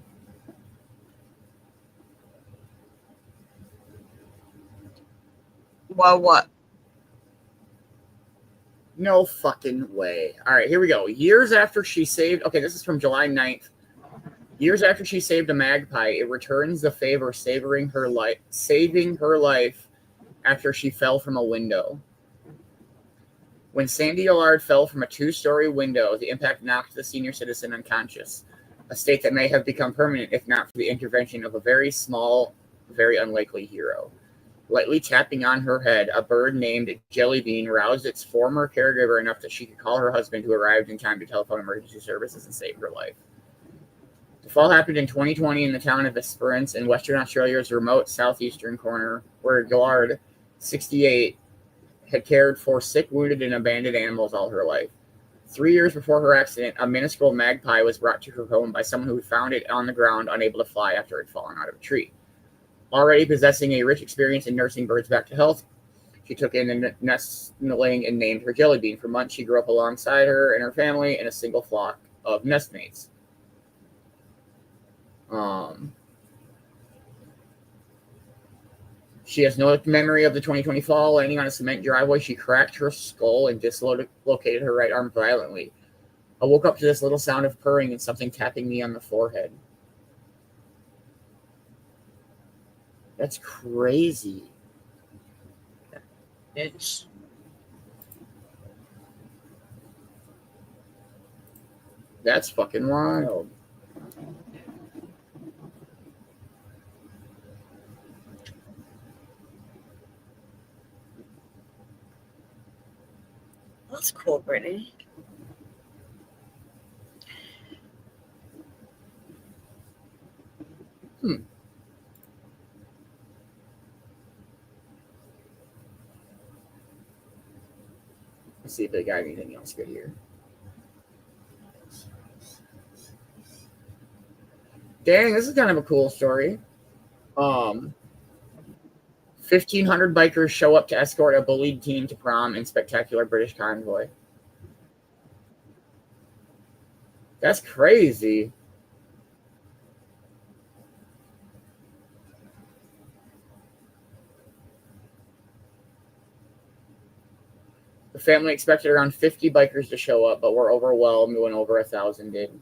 Well, what? No fucking way. All right, here we go. Years after she saved... Okay, this is from July 9th. Years after she saved a magpie, it returns the favor, saving her life after she fell from a window. When Sandy Allard fell from a 2-story window, the impact knocked the senior citizen unconscious. a state that may have become permanent if not for the intervention of a very small, very unlikely hero. Lightly tapping on her head, a bird named Jellybean roused its former caregiver enough that she could call her husband, who arrived in time to telephone emergency services and save her life. The fall happened in 2020 in the town of Esperance in Western Australia's remote southeastern corner, where Gillard, 68, had cared for sick, wounded, and abandoned animals all her life. 3 years before her accident, a minuscule magpie was brought to her home by someone who had found it on the ground, unable to fly after it had fallen out of a tree. Already possessing a rich experience in nursing birds back to health, she took in the nestling and named her Jellybean. For months, she grew up alongside her and her family in a single flock of nestmates. She has no memory of the 2020 fall. Landing on a cement driveway, she cracked her skull and dislocated her right arm violently. I woke up to this little sound of purring and something tapping me on the forehead. That's crazy. Bitch. That's fucking wild. That's cool, Brittany. Let's see if they got anything else good here. Dang, this is kind of a cool story. 1,500 bikers show up to escort a bullied teen to prom in spectacular British convoy. That's crazy. The family expected around 50 bikers to show up, but were overwhelmed when over 1,000 did.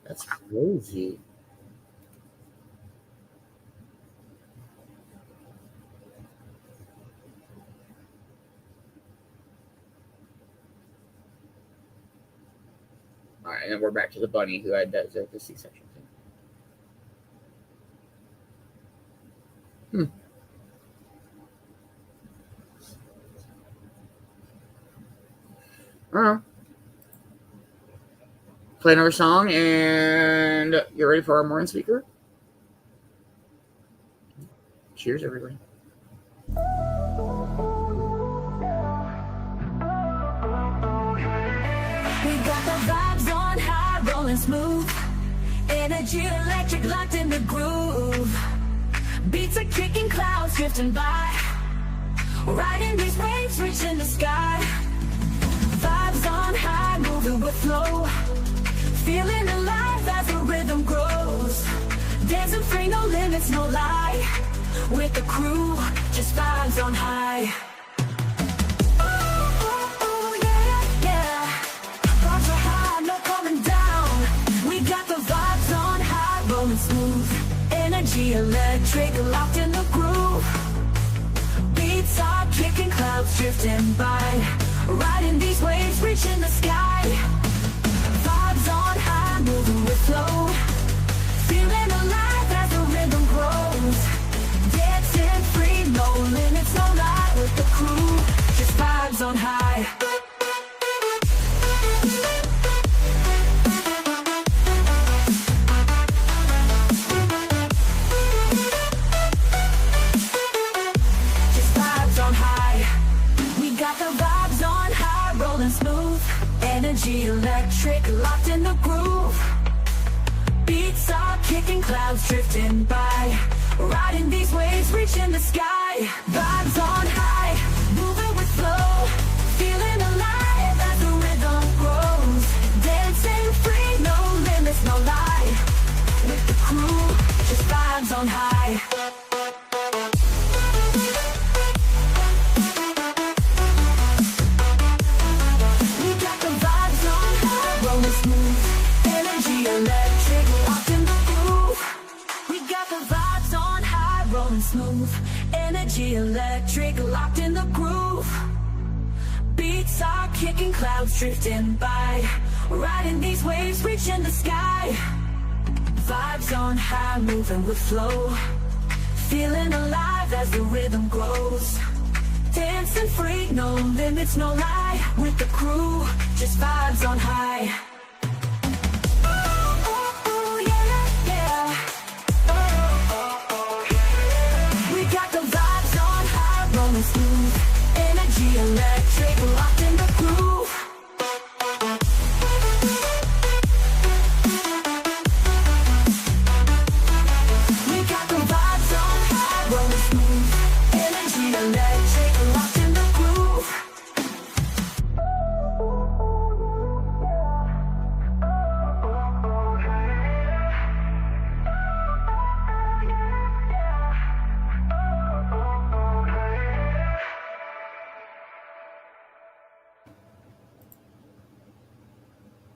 That's crazy. All right, and then we're back to the bunny who had the C-section thing. Play another song and get ready for our morning speaker. Cheers, everybody. We got the vibes on high, rolling smooth. Energy electric locked in the groove. Beats are kicking, clouds drifting by. Riding these waves, reaching the sky. Vibes on high, moving with flow. Feeling alive as the rhythm grows. Dancing free, no limits, no lie. With the crew, just vibes on high. Smooth, energy electric, locked in the groove. Beats are kicking, clouds drifting by. Riding these waves, reaching the sky. Vibes on high, moving with flow. Feeling alive as the rhythm grows. Dancing free, no limits, no lie. With the crew, just vibes on high. Smooth, energy electric, locked in the groove. Beats are kicking, clouds drifting by. Riding these waves, reaching the sky. Vibes on high, moving with flow. Feeling alive as the rhythm grows. Dancing free, no limits, no lie. With the crew, just vibes on high. Smooth, energy electric, locked in the groove. We got the vibes on high, rolling smooth. Energy electric, locked in the groove. Beats Saw kicking clouds drifting by, riding these waves reaching the sky. Vibes on high, moving with flow, feeling alive as the rhythm grows. Dancing free, no limits, no lie. With the crew, just vibes on high. Oh, yeah, yeah. We got the vibes on high, rolling smooth. Energy electric, locked in the groove. We got the vibes on high, rolling smooth. Energy electric, locked in the groove.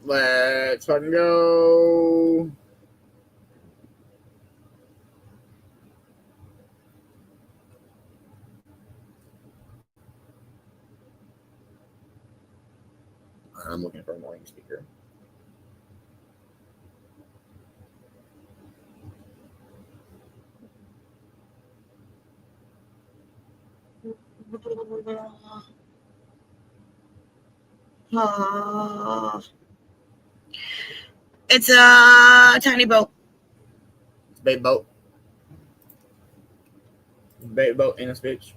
Let's fucking go. I'm looking for a morning speaker. It's a tiny boat. It's a bait boat. Bait boat in a bitch.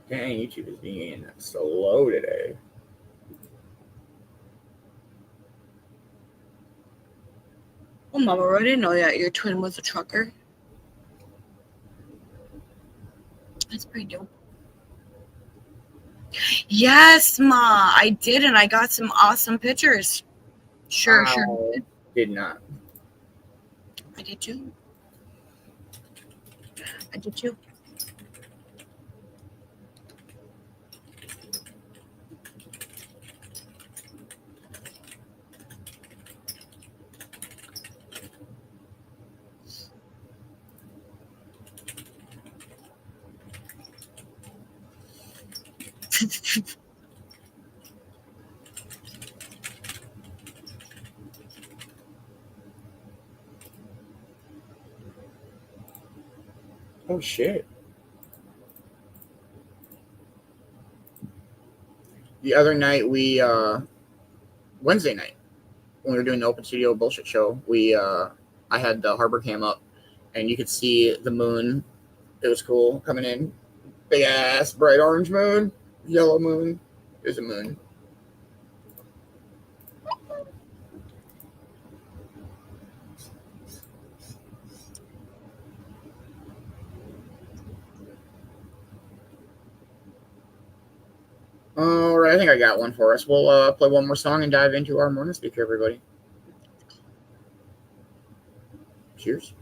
Dang, YouTube is being slow today. Oh, Mama, I didn't know that your twin was a trucker. That's pretty dope. Yes, Ma, I did, and I got some awesome pictures. Sure. Did not. I did too. I did too. Oh shit. The other night Wednesday night, when we were doing the open studio bullshit show, I had the harbor cam up and you could see the moon. It was cool coming in. Big ass bright orange moon, yellow moon. There's a moon. All right, I think I got one for us. We'll play one more song and dive into our morning speaker, everybody. Cheers.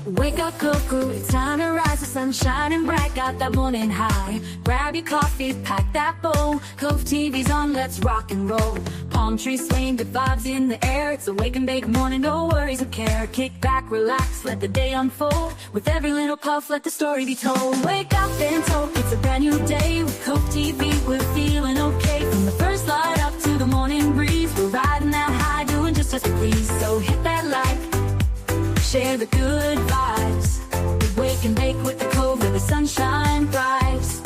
Wake up, cuckoo, it's time to rise. The sun's shining bright, got that morning high. Grab your coffee, pack that bowl. Cove-TV's on, let's rock and roll. Palm trees swing, good vibes in the air. It's a wake and bake morning, no worries or care. Kick back, relax, let the day unfold. With every little puff, let the story be told. Wake up and talk, it's a brand new day. With Cove-TV, we're feeling okay. From the first light up to the morning breeze, we're riding that high, doing just as we please. So hit that like, share the good vibes. We wake and bake with the Cove, where the sunshine thrives.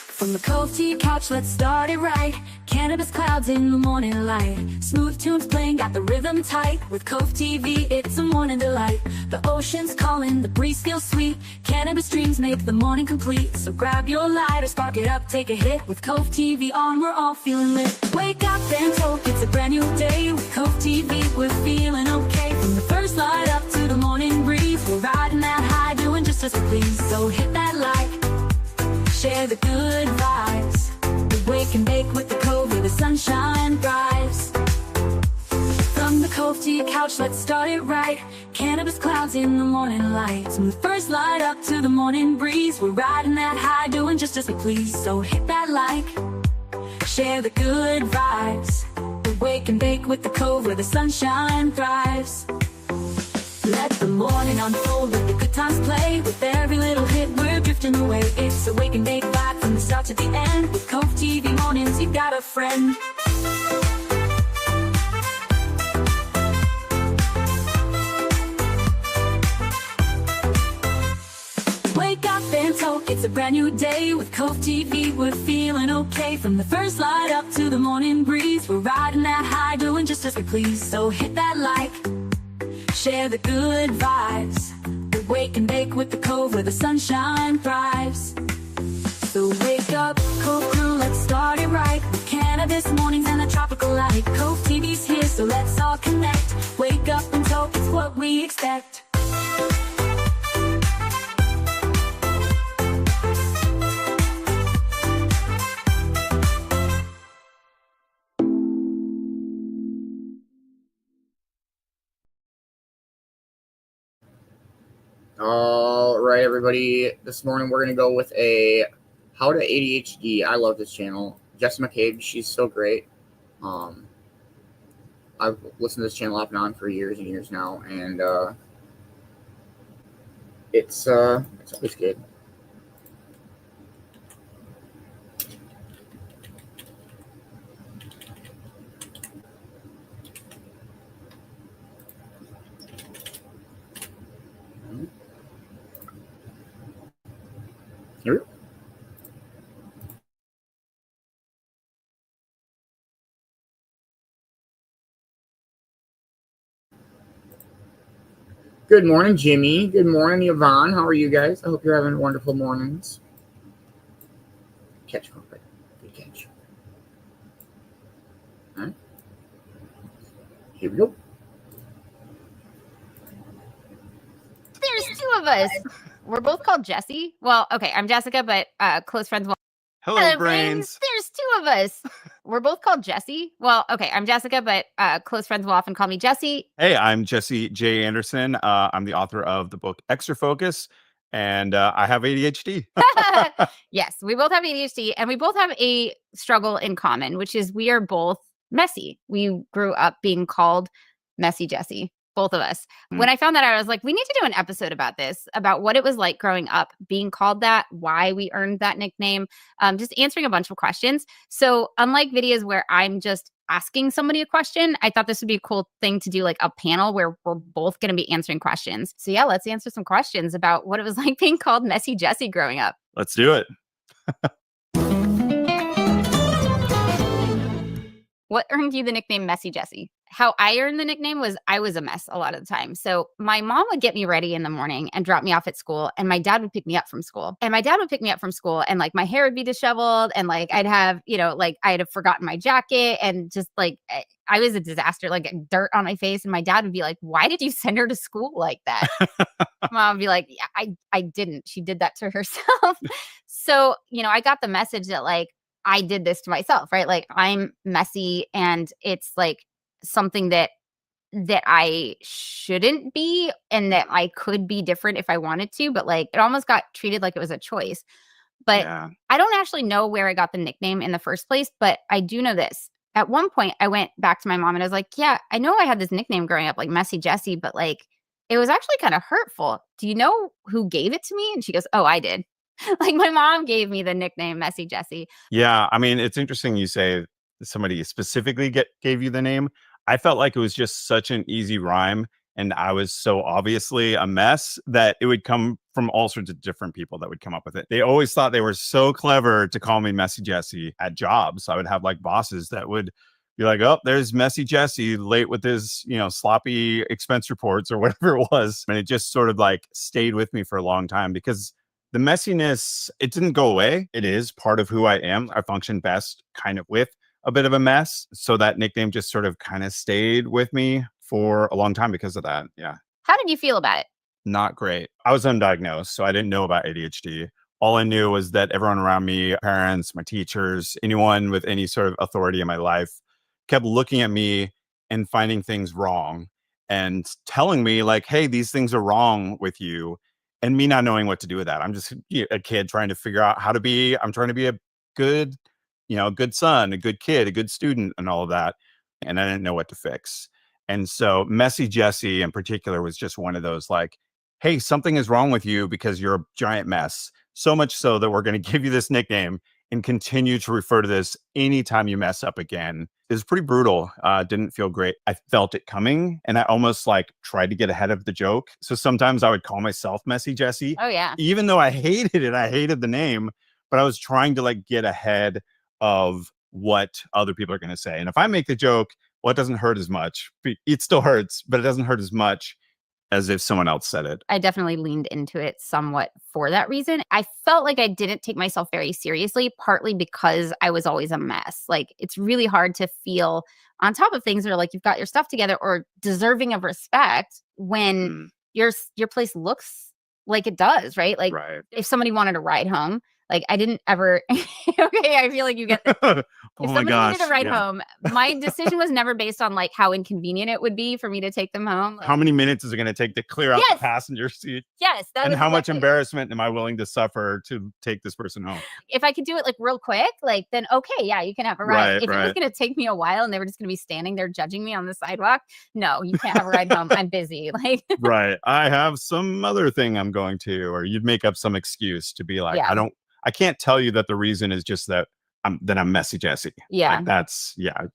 From the Cove-TV couch, let's start it right. Cannabis clouds in the morning light. Smooth tunes playing, got the rhythm tight. With Cove-TV, it's a morning delight. The ocean's calling, the breeze feels sweet. Cannabis dreams make the morning complete. So grab your lighter, spark it up, take a hit. With Cove-TV on, we're all feeling lit. Wake up and talk, it's a brand new day. With Cove-TV, we're feeling okay. From the first light up to the morning breeze, we're riding that high, doing just as we please. So hit that like, share the good vibes. We wake and bake with the Cove, where the sunshine thrives. From the Cove-TV couch, let's start it right. Cannabis clouds in the morning light. From the first light up to the morning breeze, we're riding that high, doing just as we please. So hit that like, share the good vibes. We Wake and bake with the Cove where the sunshine thrives. Let the morning unfold with the good times play. With every little hit we're drifting away. It's a wake and bake vibe from the start to the end. With Cove-TV mornings you've got a friend. Wake up and talk, it's a brand new day. With Cove-TV we're feeling okay. From the first light up to the morning breeze, we're riding that high, doing just as we please. So hit that like, share the good vibes. We wake and bake with the Cove where the sunshine thrives. So wake up, Cove crew, let's start it right. With cannabis mornings and a tropical light. Cove-TV's here, so let's all connect. Wake up and talk, it's what we expect. All right, everybody. This morning we're going to go with a How to ADHD. I love this channel. Jess McCabe, she's so great. I've listened to this channel off and on for years and years now, and it's always good. Here we go. Good morning, Jimmy. Good morning, Yvonne. How are you guys? I hope you're having wonderful mornings. Catch, Cornbread. Good catch. All right. Here we go. There's two of us. We're both called Jessie. Well, okay, I'm Jessica, but close friends will. Hello, Brains. There's two of us. We're both called Jessie. Well, okay, I'm Jessica, but close friends will often call me Jessie. Hey, I'm Jesse J. Anderson. I'm the author of the book Extra Focus, and I have ADHD. Yes, we both have ADHD, and we both have a struggle in common, which is we are both messy. We grew up being called Messy Jessie. Both of us. When I found that out, I was like, we need to do an episode about this, about what it was like growing up, being called that, why we earned that nickname, just answering a bunch of questions. So unlike videos where I'm just asking somebody a question, I thought this would be a cool thing to do, like a panel where we're both going to be answering questions. So yeah, let's answer some questions about what it was like being called Messy Jessie growing up. Let's do it. What earned you the nickname Messy Jessie? How I earned the nickname was I was a mess a lot of the time. So my mom would get me ready in the morning and drop me off at school, and my dad would pick me up from school. And my dad would pick me up from school, and like my hair would be disheveled, and like I'd have, like I'd have forgotten my jacket, and just like I was a disaster, like dirt on my face. And my dad would be like, "Why did you send her to school like that?" Mom would be like, "Yeah, I didn't. She did that to herself." So, I got the message that like I did this to myself, right? Like I'm messy, and it's like something that I shouldn't be, and that I could be different if I wanted to, but like it almost got treated like it was a choice. But yeah. I don't actually know where I got the nickname in the first place, but I do know this. At one point I went back to my mom and I was like, yeah, I know I had this nickname growing up, like Messy Jessie, but like it was actually kind of hurtful. Do you know who gave it to me? And she goes, oh, I did. Like my mom gave me the nickname Messy Jessie. Yeah, I mean, it's interesting you say somebody specifically gave you the name. I felt like it was just such an easy rhyme, and I was so obviously a mess that it would come from all sorts of different people that would come up with it. They always thought they were so clever to call me Messy Jessie at jobs. I would have like bosses that would be like, oh, there's Messy Jessie late with his, sloppy expense reports or whatever it was. And it just sort of like stayed with me for a long time because the messiness, it didn't go away. It is part of who I am. I function best kind of with a bit of a mess. So that nickname just sort of kind of stayed with me for a long time because of that. Yeah. How did you feel about it? Not great. I was undiagnosed, so I didn't know about ADHD. All I knew was that everyone around me, parents, my teachers, anyone with any sort of authority in my life kept looking at me and finding things wrong and telling me like, hey, these things are wrong with you. And me not knowing what to do with that. I'm just a kid trying to figure out I'm trying to be a good, good son, a good kid, a good student and all of that. and I didn't know what to fix. And so Messy Jessie in particular was just one of those like, hey, something is wrong with you because you're a giant mess. So much so that we're going to give you this nickname and continue to refer to this anytime you mess up again. It was pretty brutal. Didn't feel great. I felt it coming and I almost like tried to get ahead of the joke. So sometimes I would call myself Messy Jessie. Oh, yeah. Even though I hated it, I hated the name, but I was trying to like get ahead of what other people are going to say. And if I make the joke, well, it doesn't hurt as much. It still hurts, but it doesn't hurt as much as if someone else said it. I definitely leaned into it somewhat for that reason. I felt like I didn't take myself very seriously, partly because I was always a mess. Like, it's really hard to feel on top of things or like you've got your stuff together or deserving of respect when your place looks like it does, right? Like, if somebody wanted a ride home, like I didn't ever, okay, I feel like you get this. If somebody needed a ride home, my decision was never based on like how inconvenient it would be for me to take them home. Like, how many minutes is it going to take to clear out the passenger seat? Yes. And how much embarrassment am I willing to suffer to take this person home? If I could do it like real quick, like then okay, yeah, you can have a ride. If it was going to take me a while and they were just going to be standing there judging me on the sidewalk, no, you can't have a ride home. I'm busy. Like, right. I have some other thing I'm going to, or you'd make up some excuse to be like, I can't tell you that the reason is just that I'm Messy Jessie. Yeah. Like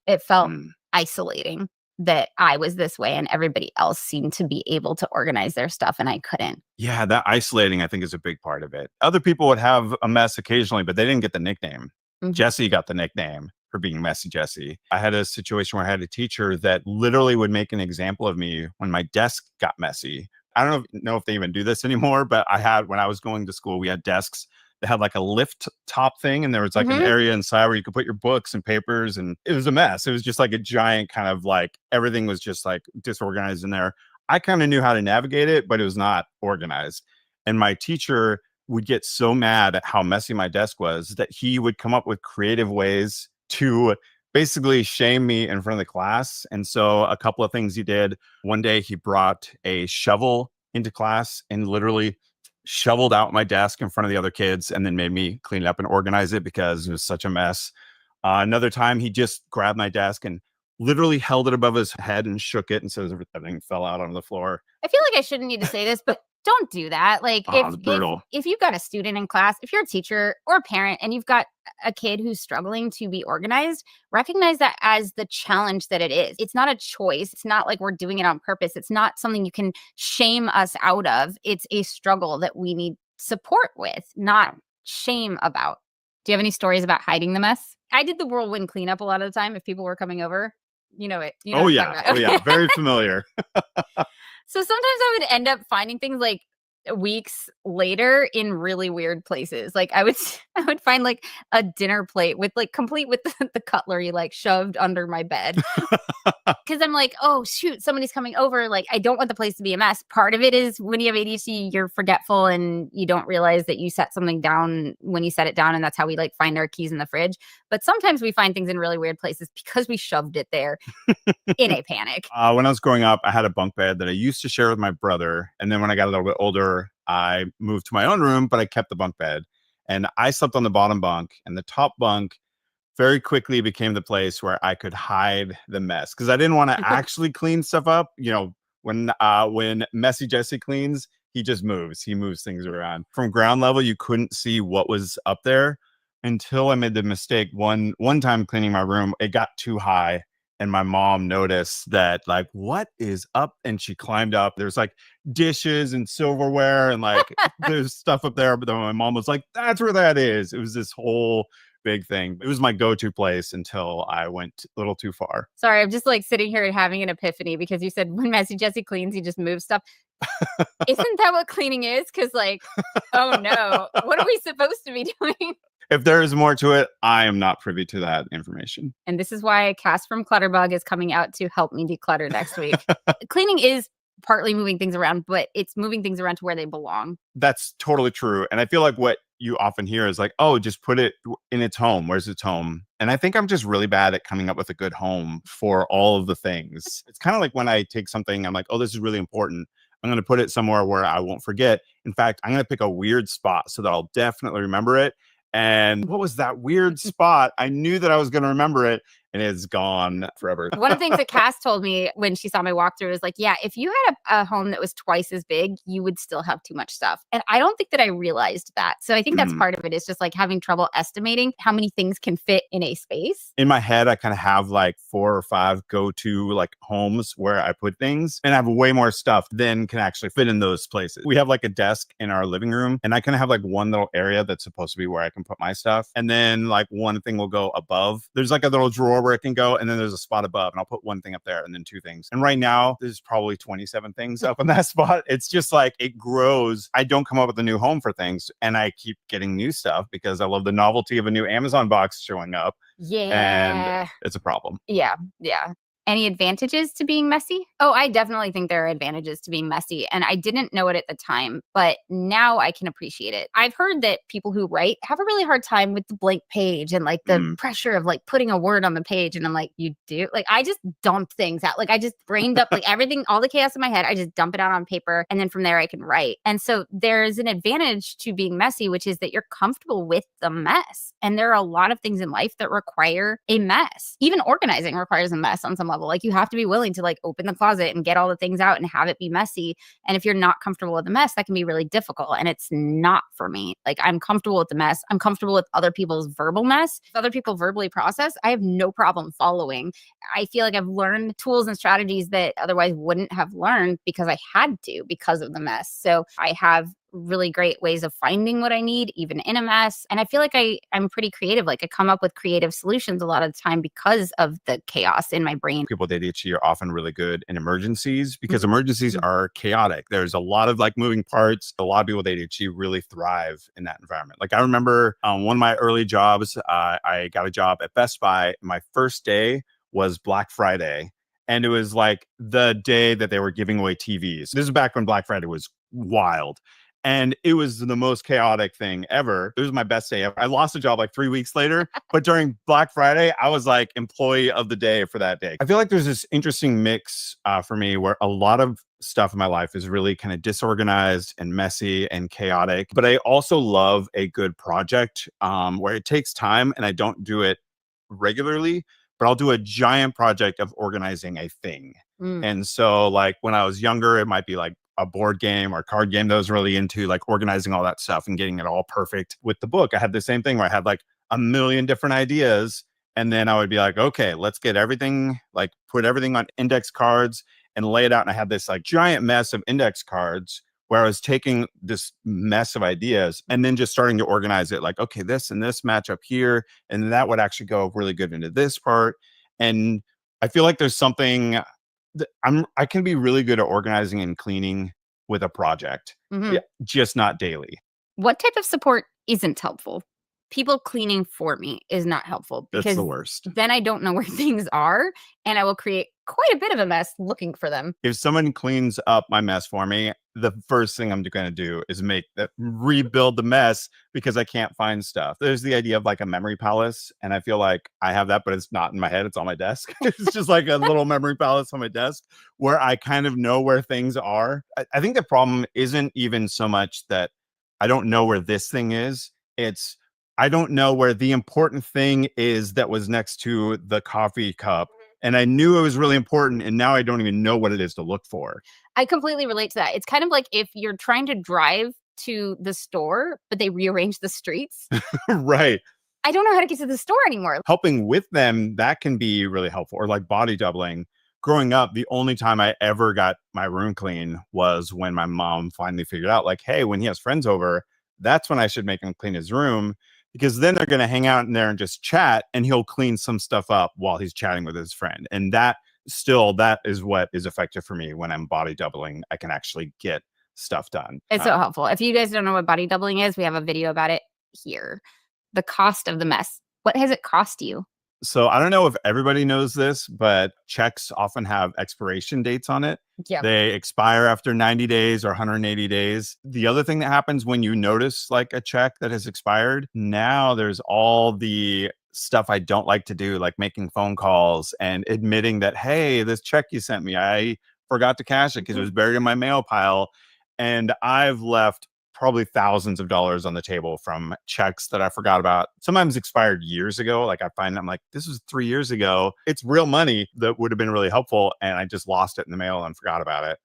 it felt isolating that I was this way and everybody else seemed to be able to organize their stuff and I couldn't. Yeah, that isolating I think is a big part of it. Other people would have a mess occasionally, but they didn't get the nickname. Jessie got the nickname for being Messy Jessie. I had a situation where I had a teacher that literally would make an example of me when my desk got messy. I don't know if they even do this anymore, but when I was going to school, we had desks that had like a lift top thing. And there was like an area inside where you could put your books and papers. And it was a mess. It was just like a giant kind of like, everything was just like disorganized in there. I kind of knew how to navigate it, but it was not organized. And my teacher would get so mad at how messy my desk was that he would come up with creative ways to basically shame me in front of the class. And so a couple of things he did. One day he brought a shovel into class and literally shoveled out my desk in front of the other kids and then made me clean it up and organize it because it was such a mess. Another time he just grabbed my desk and literally held it above his head and shook it and so everything fell out on the floor. I feel like I shouldn't need to say this, but don't do that. Like if you've got a student in class, if you're a teacher or a parent and you've got a kid who's struggling to be organized, recognize that as the challenge that it is. It's not a choice. It's not like we're doing it on purpose. It's not something you can shame us out of. It's a struggle that we need support with, not shame about. Do you have any stories about hiding the mess? I did the whirlwind cleanup a lot of the time if people were coming over. You know it. You know oh yeah. Very familiar. So sometimes I would end up finding things like weeks later in really weird places. Like I would find like a dinner plate with like complete with the cutlery like shoved under my bed. Because I'm like, oh shoot, somebody's coming over. Like I don't want the place to be a mess. Part of it is when you have ADHD, you're forgetful and you don't realize that you set something down when you set it down. And that's how we like find our keys in the fridge. But sometimes we find things in really weird places because we shoved it there in a panic. When I was growing up, I had a bunk bed that I used to share with my brother. And then when I got a little bit older, I moved to my own room, but I kept the bunk bed. And I slept on the bottom bunk, and the top bunk very quickly became the place where I could hide the mess because I didn't want to actually clean stuff up. You know, when Messy Jessie cleans, he just moves. He moves things around. From ground level, you couldn't see what was up there until I made the mistake one time cleaning my room. It got too high. And my mom noticed that, like, what is up? And she climbed up. There's like dishes and silverware and like there's stuff up there. But then my mom was like, that's where that is. It was this whole big thing. It was my go-to place until I went a little too far. Sorry, I'm just like sitting here and having an epiphany because you said when Messy Jessie cleans, he just moves stuff. Isn't that what cleaning is? Because like, oh no, what are we supposed to be doing? If there is more to it, I am not privy to that information. And this is why Cass from Clutterbug is coming out to help me declutter next week. Cleaning is partly moving things around, but it's moving things around to where they belong. That's totally true. And I feel like what you often hear is like, oh, just put it in its home. Where's its home? And I think I'm just really bad at coming up with a good home for all of the things. It's kind of like when I take something, I'm like, oh, this is really important. I'm going to put it somewhere where I won't forget. In fact, I'm going to pick a weird spot so that I'll definitely remember it. And what was that weird spot? I knew that I was going to remember it. and it's gone forever. One of the things that Cass told me when she saw my walkthrough is like, yeah, if you had a home that was twice as big, you would still have too much stuff. And I don't think that I realized that. So I think that's part of it, is just like having trouble estimating how many things can fit in a space. In my head, I kind of have like 4 or 5 go-to like homes where I put things, and I have way more stuff than can actually fit in those places. We have like a desk in our living room, and I kind of have like one little area that's supposed to be where I can put my stuff. And then like one thing will go above. There's like a little drawer where it can go, and then there's a spot above, and I'll put one thing up there and then 2 things. And right now there's probably 27 things up in that spot. It's just like it grows. I don't come up with a new home for things, and I keep getting new stuff because I love the novelty of a new Amazon box showing up. Yeah. And it's a problem. Yeah. Any advantages to being messy? Oh, I definitely think there are advantages to being messy. And I didn't know it at the time, but now I can appreciate it. I've heard that people who write have a really hard time with the blank page and like the pressure of like putting a word on the page. And I'm like, you do? Like, I just dump things out. Like, I just brained up like everything, all the chaos in my head. I just dump it out on paper. And then from there I can write. And so there's an advantage to being messy, which is that you're comfortable with the mess. And there are a lot of things in life that require a mess. Even organizing requires a mess on some level. Like, you have to be willing to like open the closet and get all the things out and have it be messy. And if you're not comfortable with the mess, that can be really difficult. And it's not for me. Like, I'm comfortable with the mess. I'm comfortable with other people's verbal mess. If other people verbally process, I have no problem following. I feel like I've learned tools and strategies that otherwise wouldn't have learned because I had to, because of the mess. So I have really great ways of finding what I need, even in a mess. And I feel like I'm pretty creative. Like, I come up with creative solutions a lot of the time because of the chaos in my brain. People with ADHD are often really good in emergencies because emergencies are chaotic. There's a lot of like moving parts. A lot of people with ADHD really thrive in that environment. Like, I remember one of my early jobs, I got a job at Best Buy. My first day was Black Friday. And it was like the day that they were giving away TVs. This is back when Black Friday was wild. And it was the most chaotic thing ever. It was my best day ever. I lost a job like 3 weeks later, but during Black Friday, I was like employee of the day for that day. I feel like there's this interesting mix for me where a lot of stuff in my life is really kind of disorganized and messy and chaotic. But I also love a good project where it takes time and I don't do it regularly, but I'll do a giant project of organizing a thing. And so like when I was younger, it might be like a board game or card game that I was really into, like organizing all that stuff and getting it all perfect. With the book, I had the same thing where I had like a million different ideas. And then I would be like, okay, let's get everything, like put everything on index cards and lay it out. And I had this like giant mess of index cards where I was taking this mess of ideas and then just starting to organize it. Like, okay, this and this match up here. And that would actually go really good into this part. And I feel like there's something I can be really good at organizing and cleaning with a project, just not daily. What type of support isn't helpful? People cleaning for me is not helpful because that's the worst. Then I don't know where things are and I will create quite a bit of a mess looking for them. If someone cleans up my mess for me, the first thing I'm going to do is rebuild the mess because I can't find stuff. There's the idea of like a memory palace. And I feel like I have that, but it's not in my head. It's on my desk. It's just like a little memory palace on my desk where I kind of know where things are. I think the problem isn't even so much that I don't know where this thing is. It's I don't know where the important thing is that was next to the coffee cup. And I knew it was really important. And now I don't even know what it is to look for. I completely relate to that. It's kind of like if you're trying to drive to the store, but they rearrange the streets. Right. I don't know how to get to the store anymore. Helping with them, that can be really helpful. Or like body doubling. Growing up, the only time I ever got my room clean was when my mom finally figured out like, hey, when he has friends over, that's when I should make him clean his room. Because then they're going to hang out in there and just chat and he'll clean some stuff up while he's chatting with his friend. And that is what is effective for me when I'm body doubling. I can actually get stuff done. It's so helpful. If you guys don't know what body doubling is, we have a video about it here. The cost of the mess. What has it cost you? So I don't know if everybody knows this, but checks often have expiration dates on it. Yeah. They expire after 90 days or 180 days. The other thing that happens when you notice like a check that has expired, now there's all the stuff I don't like to do, like making phone calls and admitting that, hey, this check you sent me, I forgot to cash it because it was buried in my mail pile. And I've left probably thousands of dollars on the table from checks that I forgot about. Sometimes expired years ago. Like I find I'm like, this was 3 years ago. It's real money that would have been really helpful. And I just lost it in the mail and forgot about it.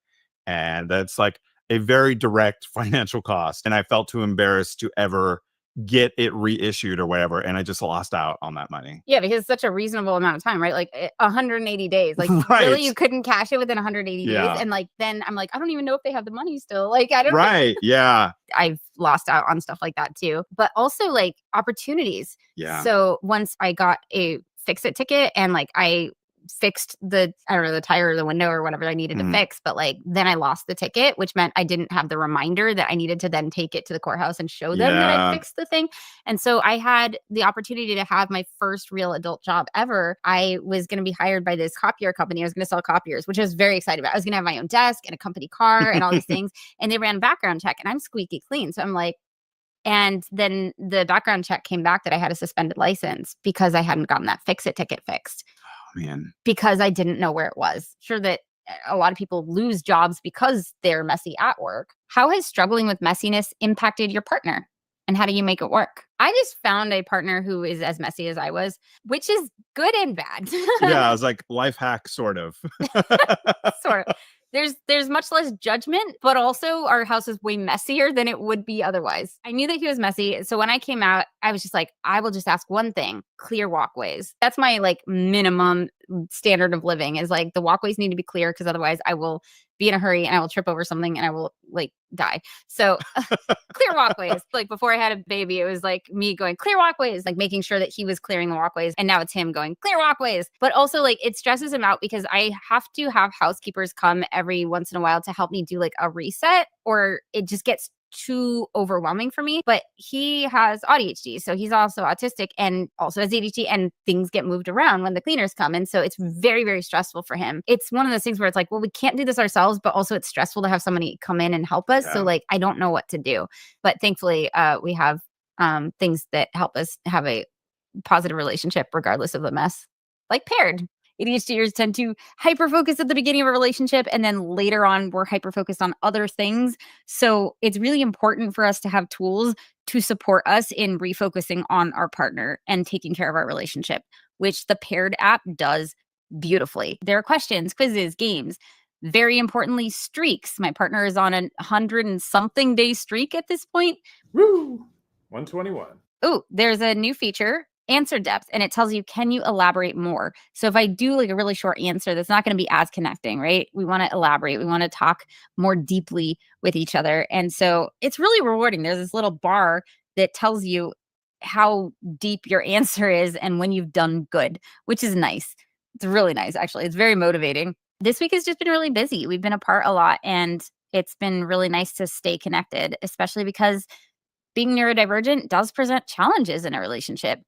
And that's like a very direct financial cost. And I felt too embarrassed to ever get it reissued or whatever. And I just lost out on that money. Yeah, because it's such a reasonable amount of time, right? Like 180 days. Like Right. really, you couldn't cash it within 180 Yeah. days. And like, then I'm like, I don't even know if they have the money still. Like, I don't know. Right. Yeah. I've lost out on stuff like that too. But also like opportunities. Yeah. So once I got a fix-it ticket and like I fixed the, I don't know, the tire or the window or whatever I needed to fix, but like then I lost the ticket, which meant I didn't have the reminder that I needed to then take it to the courthouse and show them that I fixed the thing. And so I had the opportunity to have my first real adult job ever. I was going to be hired by this copier company. I was going to sell copiers, which I was very excited about. I was going to have my own desk and a company car and all these things. And they ran a background check and I'm squeaky clean. So I'm like, and then the background check came back that I had a suspended license because I hadn't gotten that fix-it ticket fixed. Man. Because I didn't know where it was. Sure that a lot of people lose jobs because they're messy at work. How has struggling with messiness impacted your partner? And how do you make it work? I just found a partner who is as messy as I was, which is good and bad. Yeah, I was like, life hack, sort of. Sort of. There's much less judgment, but also our house is way messier than it would be otherwise. I knew that he was messy. So when I came out, I was just like, I will just ask one thing, clear walkways. That's my like minimum standard of living is like the walkways need to be clear because otherwise I will be in a hurry and I will trip over something and I will like die. So clear walkways. Like before I had a baby, it was like me going clear walkways, like making sure that he was clearing the walkways. And now it's him going clear walkways. But also like it stresses him out because I have to have housekeepers come every once in a while to help me do like a reset or it just gets too overwhelming for me. But he has ADHD. So he's also autistic and also has ADHD and things get moved around when the cleaners come. And so it's very, very stressful for him. It's one of those things where it's like, well, we can't do this ourselves, but also it's stressful to have somebody come in and help us. Yeah. So like, I don't know what to do. But thankfully, we have things that help us have a positive relationship regardless of the mess. Like Paired. ADHDers tend to hyper-focus at the beginning of a relationship, and then later on, we're hyper-focused on other things. So it's really important for us to have tools to support us in refocusing on our partner and taking care of our relationship, which the Paired app does beautifully. There are questions, quizzes, games. Very importantly, streaks. My partner is on a 100 and something day streak at this point. Woo! 121. Oh, there's a new feature. Answer depth, and it tells you, can you elaborate more? So if I do like a really short answer, that's not going to be as connecting, right? We want to elaborate. We want to talk more deeply with each other. And so it's really rewarding. There's this little bar that tells you how deep your answer is and when you've done good, which is nice. It's really nice, actually. It's very motivating. This week has just been really busy. We've been apart a lot, and it's been really nice to stay connected, especially because being neurodivergent does present challenges in a relationship.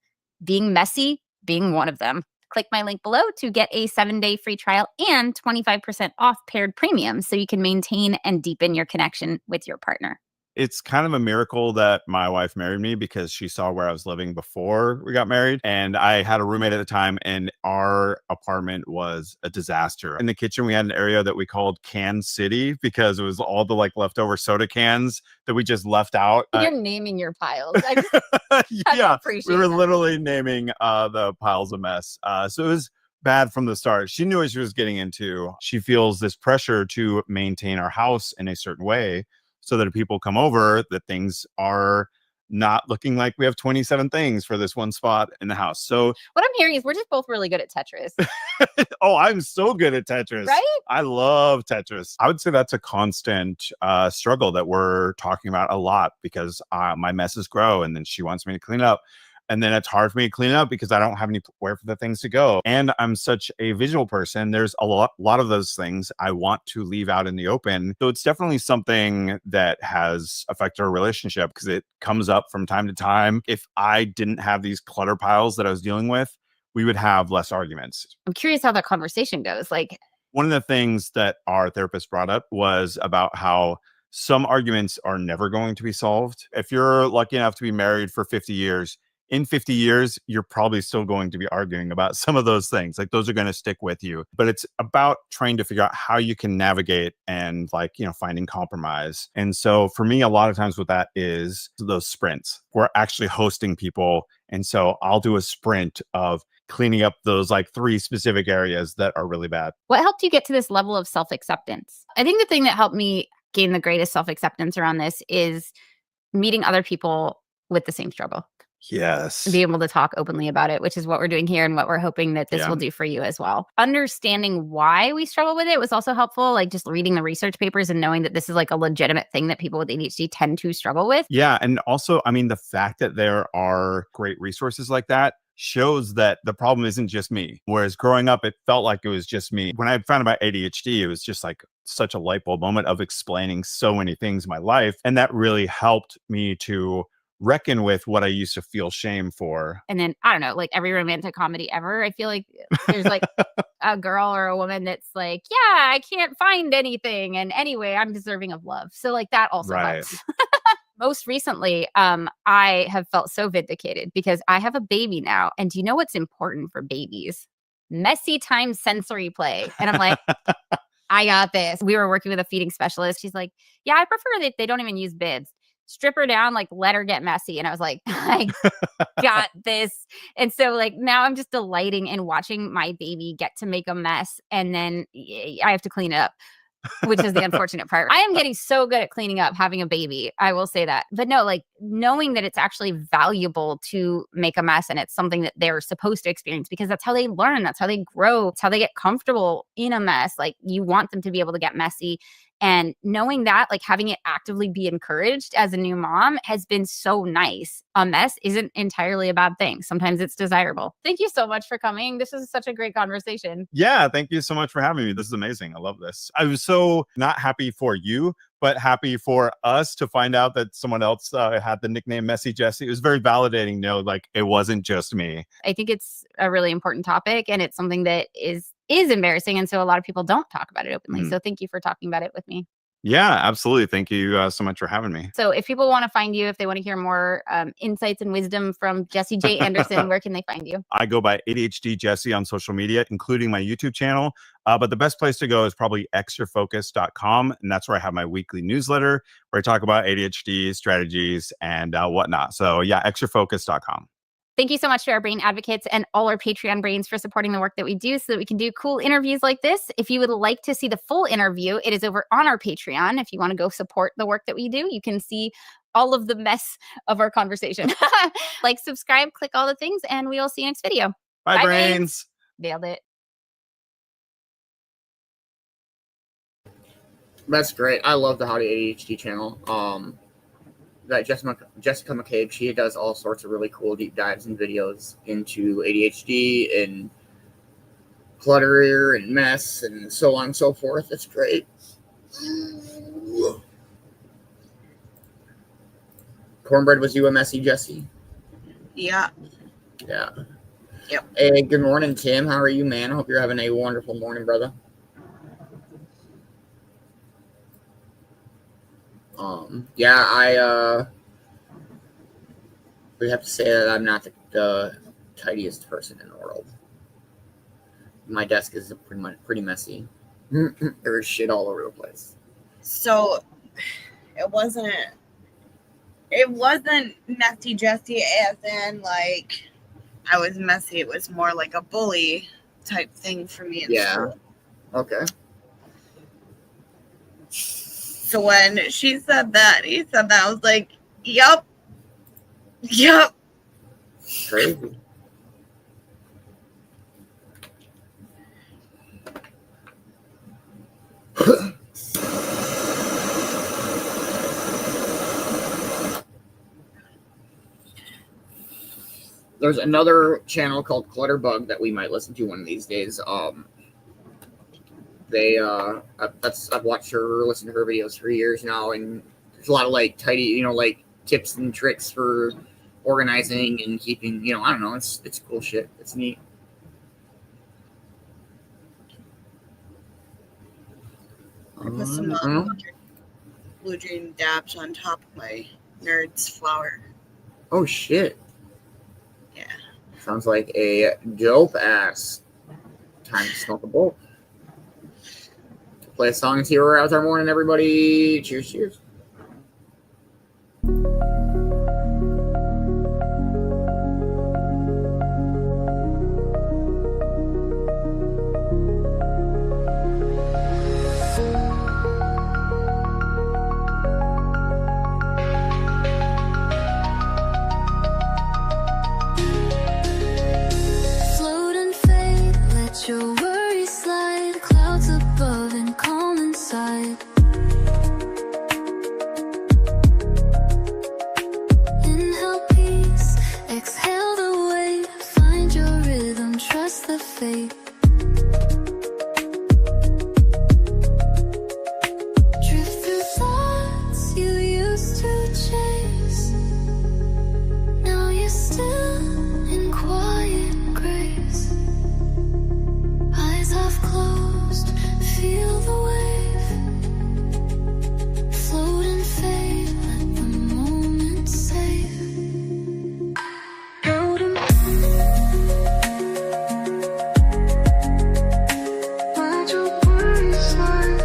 Being messy, being one of them. Click my link below to get a 7-day free trial and 25% off Paired Premium so you can maintain and deepen your connection with your partner. It's kind of a miracle that my wife married me because she saw where I was living before we got married. And I had a roommate at the time, and our apartment was a disaster. In the kitchen, we had an area that we called Can City because it was all the like leftover soda cans that we just left out. You're naming your piles. Yeah, we were literally naming the piles of mess. So it was bad from the start. She knew what she was getting into. She feels this pressure to maintain our house in a certain way, so that if people come over, that things are not looking like we have 27 things for this one spot in the house. So what I'm hearing is we're just both really good at Tetris. Oh, I'm so good at Tetris. Right? I love Tetris. I would say that's a constant struggle that we're talking about a lot because my messes grow and then she wants me to clean up. And then it's hard for me to clean up because I don't have anywhere for the things to go. And I'm such a visual person. There's a lot of those things I want to leave out in the open. So it's definitely something that has affected our relationship because it comes up from time to time. If I didn't have these clutter piles that I was dealing with, we would have less arguments. I'm curious how that conversation goes. Like, one of the things that our therapist brought up was about how some arguments are never going to be solved. If you're lucky enough to be married for 50 years, in 50 years, you're probably still going to be arguing about some of those things. Like those are going to stick with you. But it's about trying to figure out how you can navigate and like, finding compromise. And so for me, a lot of times what that is those sprints. We're actually hosting people. And so I'll do a sprint of cleaning up those like 3 specific areas that are really bad. What helped you get to this level of self-acceptance? I think the thing that helped me gain the greatest self-acceptance around this is meeting other people with the same struggle. Yes. Be able to talk openly about it, which is what we're doing here and what we're hoping that this will do for you as well. Understanding why we struggle with it was also helpful, like just reading the research papers and knowing that this is like a legitimate thing that people with ADHD tend to struggle with. Yeah. And also, I mean, the fact that there are great resources like that shows that the problem isn't just me. Whereas growing up, it felt like it was just me. When I found about ADHD, it was just like such a light bulb moment of explaining so many things in my life. And that really helped me to reckon with what I used to feel shame for. And then, I don't know, like every romantic comedy ever, I feel like there's like a girl or a woman that's like, yeah, I can't find anything. And anyway, I'm deserving of love. So like that also helps. Most recently, I have felt so vindicated because I have a baby now. And do you know what's important for babies? Messy time sensory play. And I'm like, I got this. We were working with a feeding specialist. She's like, yeah, I prefer that they don't even use bibs. Strip her down, like let her get messy. And I was like, I got this. And so like now I'm just delighting in watching my baby get to make a mess. And then I have to clean it up, which is the unfortunate part. I am getting so good at cleaning up having a baby. I will say that. But no, like knowing that it's actually valuable to make a mess and it's something that they're supposed to experience because that's how they learn. That's how they grow. It's how they get comfortable in a mess. Like you want them to be able to get messy. And knowing that, like having it actively be encouraged as a new mom has been so nice. A mess isn't entirely a bad thing. Sometimes it's desirable. Thank you so much for coming. This is such a great conversation. Yeah, thank you so much for having me. This is amazing. I love this. I was so not happy for you, but happy for us to find out that someone else had the nickname Messy Jessie. It was very validating to know like it wasn't just me. I think it's a really important topic and it's something that is embarrassing. And so a lot of people don't talk about it openly. So thank you for talking about it with me. Yeah, absolutely. Thank you so much for having me. So if people want to find you, if they want to hear more insights and wisdom from Jesse J. Anderson, where can they find you? I go by ADHD Jesse on social media, including my YouTube channel. But the best place to go is probably extrafocus.com. And that's where I have my weekly newsletter where I talk about ADHD strategies and whatnot. So yeah, extrafocus.com. Thank you so much to our brain advocates and all our Patreon brains for supporting the work that we do so that we can do cool interviews like this. If you would like to see the full interview, it is over on our Patreon. If you want to go support the work that we do, you can see all of the mess of our conversation. Like, subscribe, click all the things, and we'll see you next video. Bye, brains. Nailed it. That's great. I love the Howdy ADHD channel. That Jessica McCabe, she does all sorts of really cool deep dives and videos into ADHD and clutter and mess and so on and so forth. It's great. Cornbread, was you a messy Jessie? Yeah. Yeah. Yep. Hey, good morning, Tim. How are you, man? I hope you're having a wonderful morning, brother. Yeah, I would have to say that I'm not the tidiest person in the world. My desk is pretty messy. There's shit all over the place. So it wasn't messy Jessie as in like I was messy. It was more like a bully type thing for me in school. Okay. So when she said that, he said that, I was like, yup. Crazy. There's another channel called Clutterbug that we might listen to one of these days. I've watched her, listened to her videos for years now, and there's a lot of like tidy, like tips and tricks for organizing and keeping, I don't know, it's cool shit. It's neat. I put some blue dream dabs on top of my Nerds flour. Oh shit. Sounds like a dope ass time to smoke a bowl. Play a song and see where we're out our morning, everybody. Cheers, cheers. Float and fade, let your worries slide. Clouds above and calm inside. Inhale peace, exhale the weight. Find your rhythm, trust the fate. Drift through thoughts you used to chase. Now you're still in quiet grace. Eyes half closed, feel the wave. Float and fade, let the moment save. Float and let your worries slide.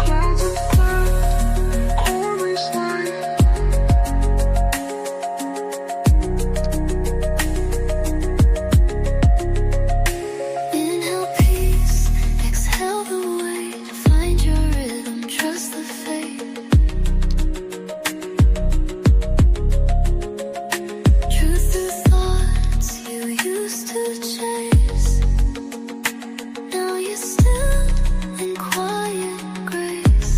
Clouds of cloud, always slide. Inhale peace, exhale the weight. Find your rhythm, trust the fate. Truth through thoughts you used to chase. Now you're still in quiet grace.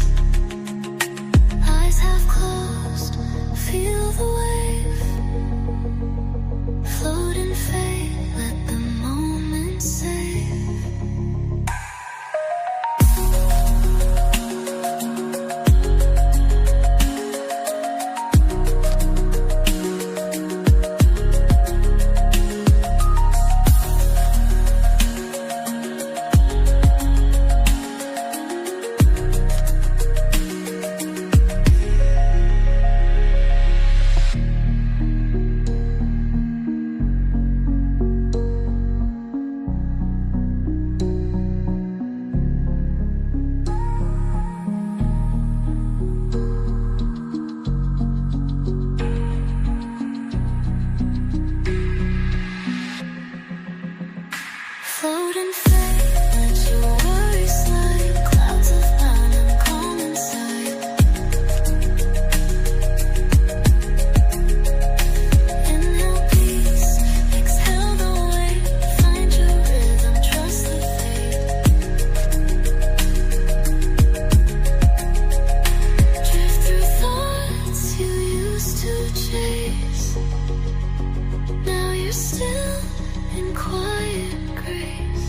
Eyes half closed, feel the wave. Float and fade, let the moment save. Float and fade, let your worries slide. Clouds of cloud and calm inside. Inhale peace, exhale the weight. Find your rhythm, trust the fate. Drift through thoughts you used to chase. Now you're still in quiet grace.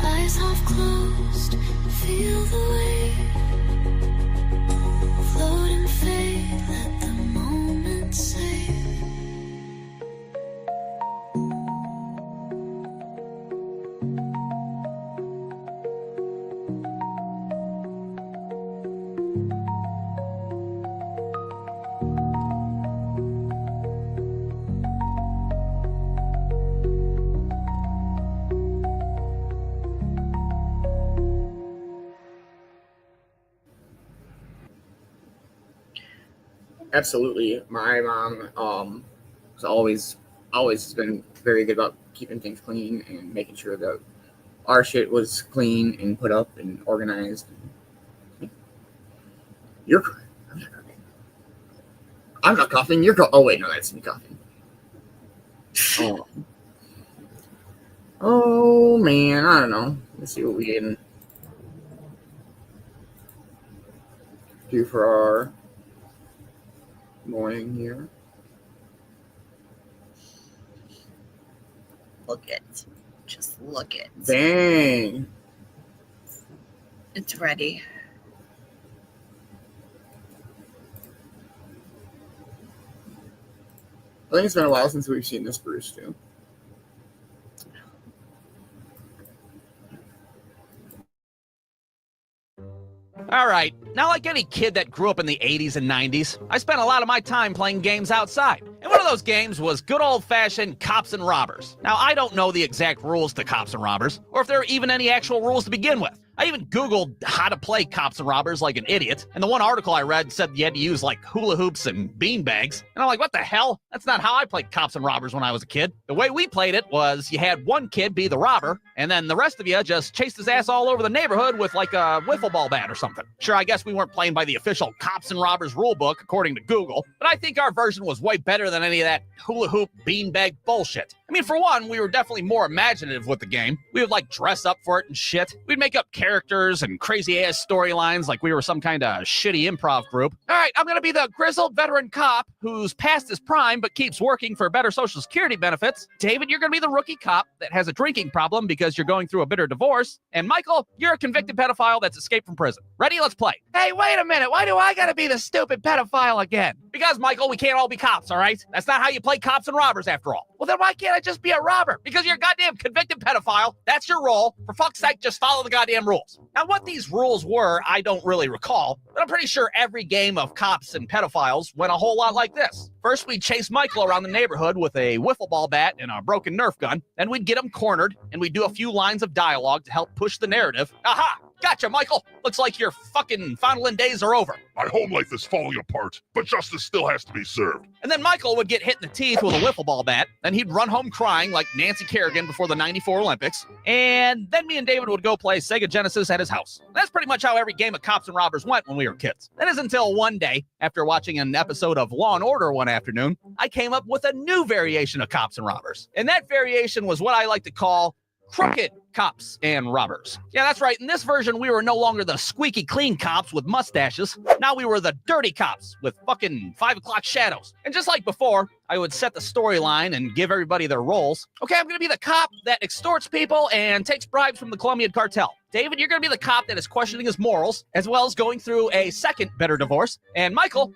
Eyes half closed, feel the wave. Float and fade, let the moment save. Absolutely. My mom has always been very good about keeping things clean and making sure that our shit was clean and put up and organized. You're I'm not coughing. You're oh wait, no, that's me coughing. Oh man, I don't know. Let's see what we can do for our morning here. Look it. Just look it. Dang. It's ready. I think it's been a while since we've seen this Bruce too. All right, now like any kid that grew up in the 80s and 90s, I spent a lot of my time playing games outside. And one of those games was good old-fashioned Cops and Robbers. Now, I don't know the exact rules to Cops and Robbers, or if there are even any actual rules to begin with. I even Googled how to play Cops and Robbers like an idiot, and the one article I read said you had to use like hula hoops and bean bags. And I'm like, what the hell? That's not how I played Cops and Robbers when I was a kid. The way we played it was you had one kid be the robber, and then the rest of you just chased his ass all over the neighborhood with like a wiffle ball bat or something. Sure, I guess we weren't playing by the official Cops and Robbers rulebook, according to Google, but I think our version was way better than any of that hula hoop beanbag bullshit. I mean, for one, we were definitely more imaginative with the game. We would like dress up for it and shit. We'd make up characters and crazy ass storylines like we were some kind of shitty improv group. All right, I'm gonna be the grizzled veteran cop who's past his prime but keeps working for better Social Security benefits. David, you're gonna be the rookie cop that has a drinking problem because you're going through a bitter divorce. And Michael, you're a convicted pedophile that's escaped from prison. Ready? Let's play. Hey, wait a minute. Why do I gotta be the stupid pedophile again? Because, Michael, we can't all be cops, all right? That's not how you play Cops and Robbers, after all. Well, then why can't I just be a robber? Because you're a goddamn convicted pedophile. That's your role. For fuck's sake, just follow the goddamn rules. Now, what these rules were, I don't really recall, but I'm pretty sure every game of cops and pedophiles went a whole lot like this. First, we'd chase Michael around the neighborhood with a wiffle ball bat and a broken Nerf gun. Then we'd get him cornered, and we'd do a few lines of dialogue to help push the narrative. Aha! Gotcha, Michael. Looks like your fucking Fondland days are over. My home life is falling apart, but justice still has to be served. And then Michael would get hit in the teeth with a wiffle ball bat. Then he'd run home crying like Nancy Kerrigan before the '94 Olympics. And then me and David would go play Sega Genesis at his house. That's pretty much how every game of Cops and Robbers went when we were kids. That is until one day, after watching an episode of Law and Order one afternoon, I came up with a new variation of Cops and Robbers. And that variation was what I like to call crooked cops and robbers. Yeah, that's right. In this version, we were no longer the squeaky clean cops with mustaches. Now we were the dirty cops with fucking 5 o'clock shadows. And just like before, I would set the storyline and give everybody their roles. Okay, I'm going to be the cop that extorts people and takes bribes from the Colombian cartel. David, you're going to be the cop that is questioning his morals, as well as going through a second bitter divorce. And Michael,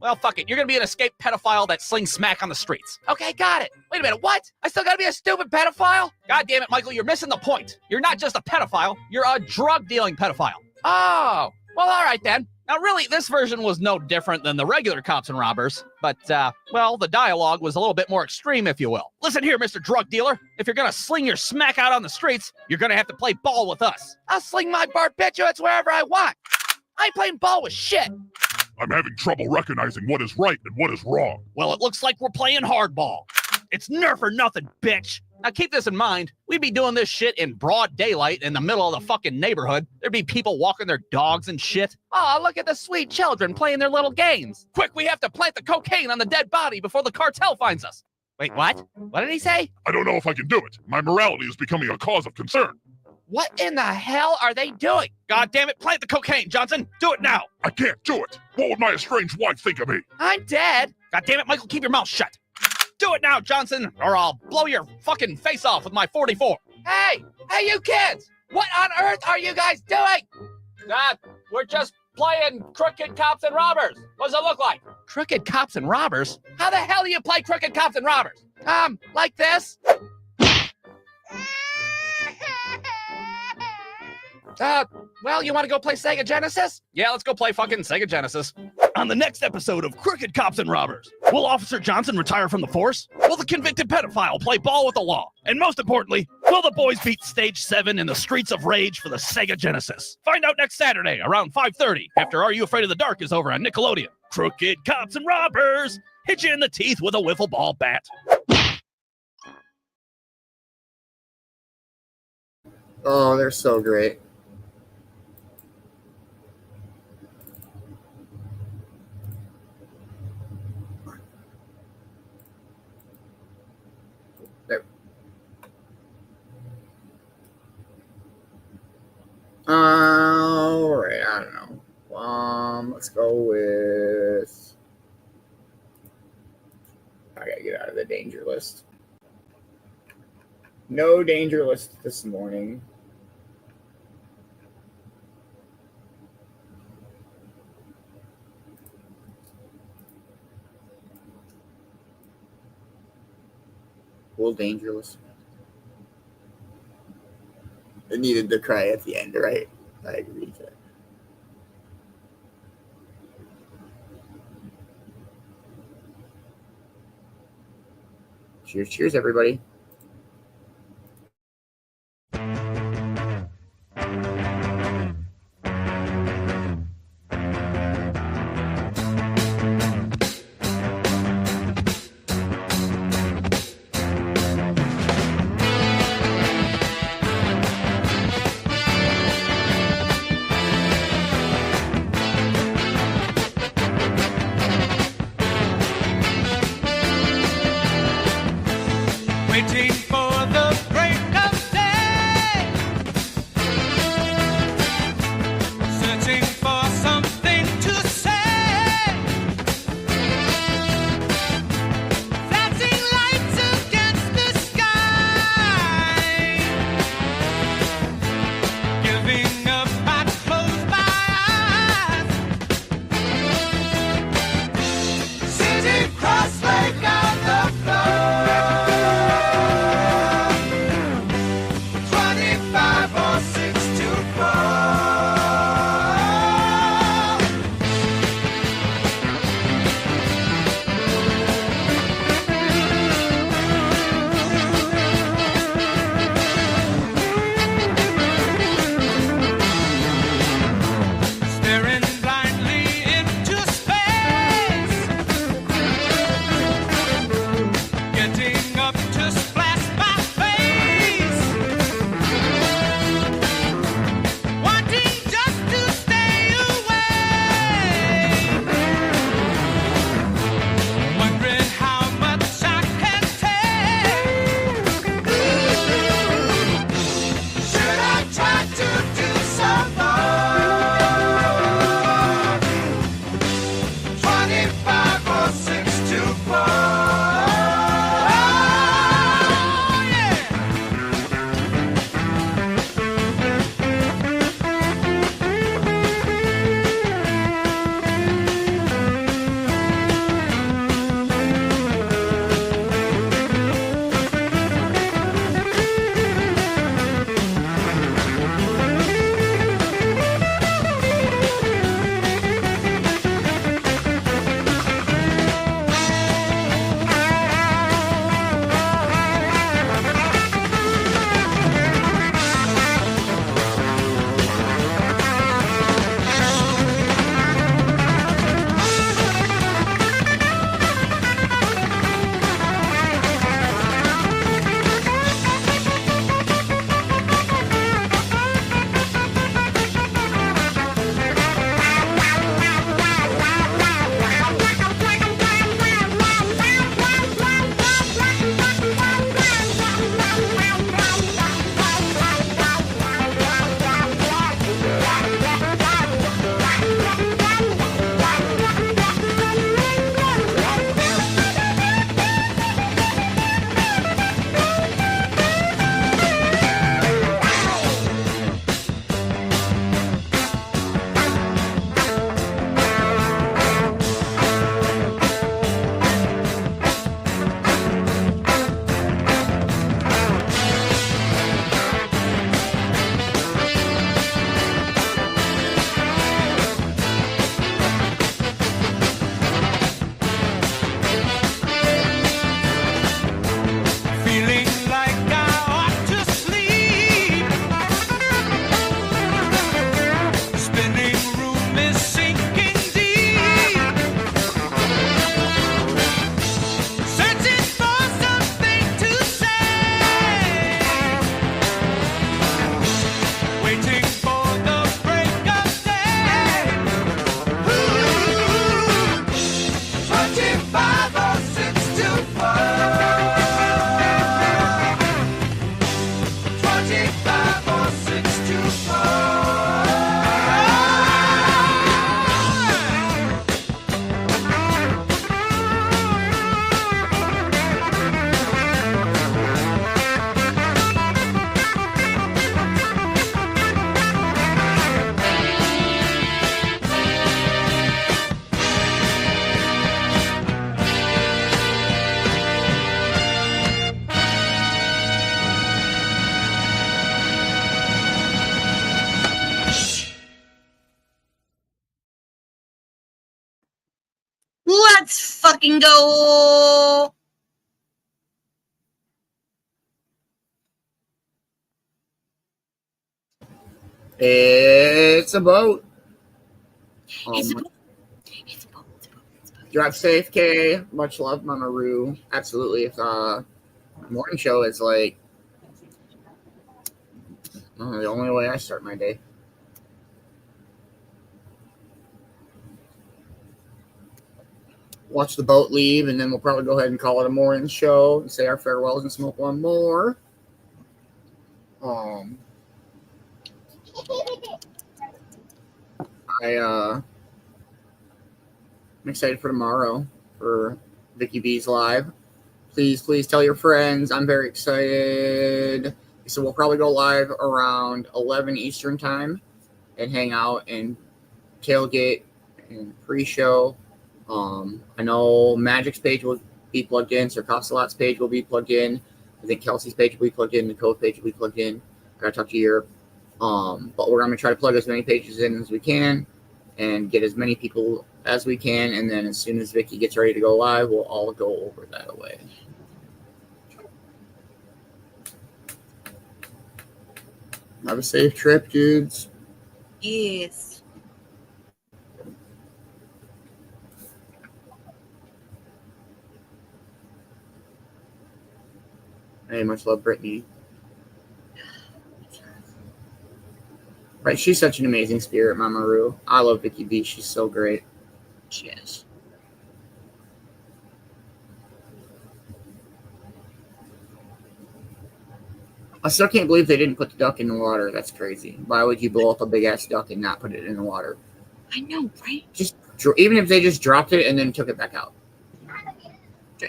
well, fuck it. You're going to be an escaped pedophile that slings smack on the streets. Okay, got it. Wait a minute, what? I still got to be a stupid pedophile? God damn it, Michael, you're missing the point. You're not just a pedophile. You're a drug-dealing pedophile. Oh, well, all right then. Now, really, this version was no different than the regular Cops and Robbers, but, well, the dialogue was a little bit more extreme, if you will. Listen here, Mr. Drug Dealer. If you're going to sling your smack out on the streets, you're going to have to play ball with us. I'll sling my barbiturates wherever I want. I ain't playing ball with shit. I'm having trouble recognizing what is right and what is wrong. Well, it looks like we're playing hardball. It's Nerf or nothing, bitch. Now keep this in mind. We'd be doing this shit in broad daylight in the middle of the fucking neighborhood. There'd be people walking their dogs and shit. Oh, look at the sweet children playing their little games. Quick, we have to plant the cocaine on the dead body before the cartel finds us. Wait, what? What did he say? I don't know if I can do it. My morality is becoming a cause of concern. What in the hell are they doing? God damn it, plant the cocaine, Johnson. Do it now. I can't do it. What would my estranged wife think of me? I'm dead. God damn it, Michael, keep your mouth shut. Do it now, Johnson, or I'll blow your fucking face off with my 44. Hey, you kids. What on earth are you guys doing? We're just playing Crooked Cops and Robbers. What does it look like? Crooked Cops and Robbers? How the hell do you play Crooked Cops and Robbers? Like this? Well, you want to go play Sega Genesis? Yeah, let's go play fucking Sega Genesis. On the next episode of Crooked Cops and Robbers, will Officer Johnson retire from the force? Will the convicted pedophile play ball with the law? And most importantly, will the boys beat Stage 7 in the Streets of Rage for the Sega Genesis? Find out next Saturday around 5:30 after Are You Afraid of the Dark is over on Nickelodeon. Crooked Cops and Robbers, hit you in the teeth with a wiffle ball bat. Oh, they're so great. All right, I don't know. Let's go with. I gotta get out of the danger list. No danger list this morning. Will danger list. It needed to cry at the end, right? I agree with that. Cheers, cheers, everybody. Waiting for the break of day, searching for something to say, flashing lights against the sky, giving up, I close my eyes, sitting cross-legged on the floor. 25 or 6 to 4. Staring blindly into space, getting up to splash my face, wanting just to stay away, wondering how much I can take. Should I try to do some more? 25 or 6 to 4. Yeah. Feeling like I ought to sleep. Spinning room is sinking deep. Searching for something to say. Waiting for the break of day. Ooh, 25 or 6 to 4. 25 or 6 to 4. Let's fucking go. It's a boat. It's a boat. It's a boat. Drive safe, Kay. Much love, Mama Roo. Absolutely. If morning show is like the only way I start my day. Watch the boat leave, and then we'll probably go ahead and call it a morning show and say our farewells and smoke one more. I'm excited for tomorrow for Vicki B's live. Please tell your friends. I'm very excited. So we'll probably go live around 11 Eastern time and hang out and tailgate and pre-show. I know Magic's page will be plugged in. Sir Costellot's page will be plugged in. I think Kelsey's page will be plugged in. The Cove page will be plugged in. I gotta talk to Europe. But we're gonna try to plug as many pages in as we can and get as many people as we can. And then as soon as Vicki gets ready to go live, we'll all go over that away. Have a safe trip, dudes. Yes. Hey, much love, Brittany. Right, she's such an amazing spirit, Mama Roo. I love Vicki B. She's so great. She is. I still can't believe they didn't put the duck in the water. That's crazy. Why would you blow up a big-ass duck and not put it in the water? I know, right? Just even if they just dropped it and then took it back out.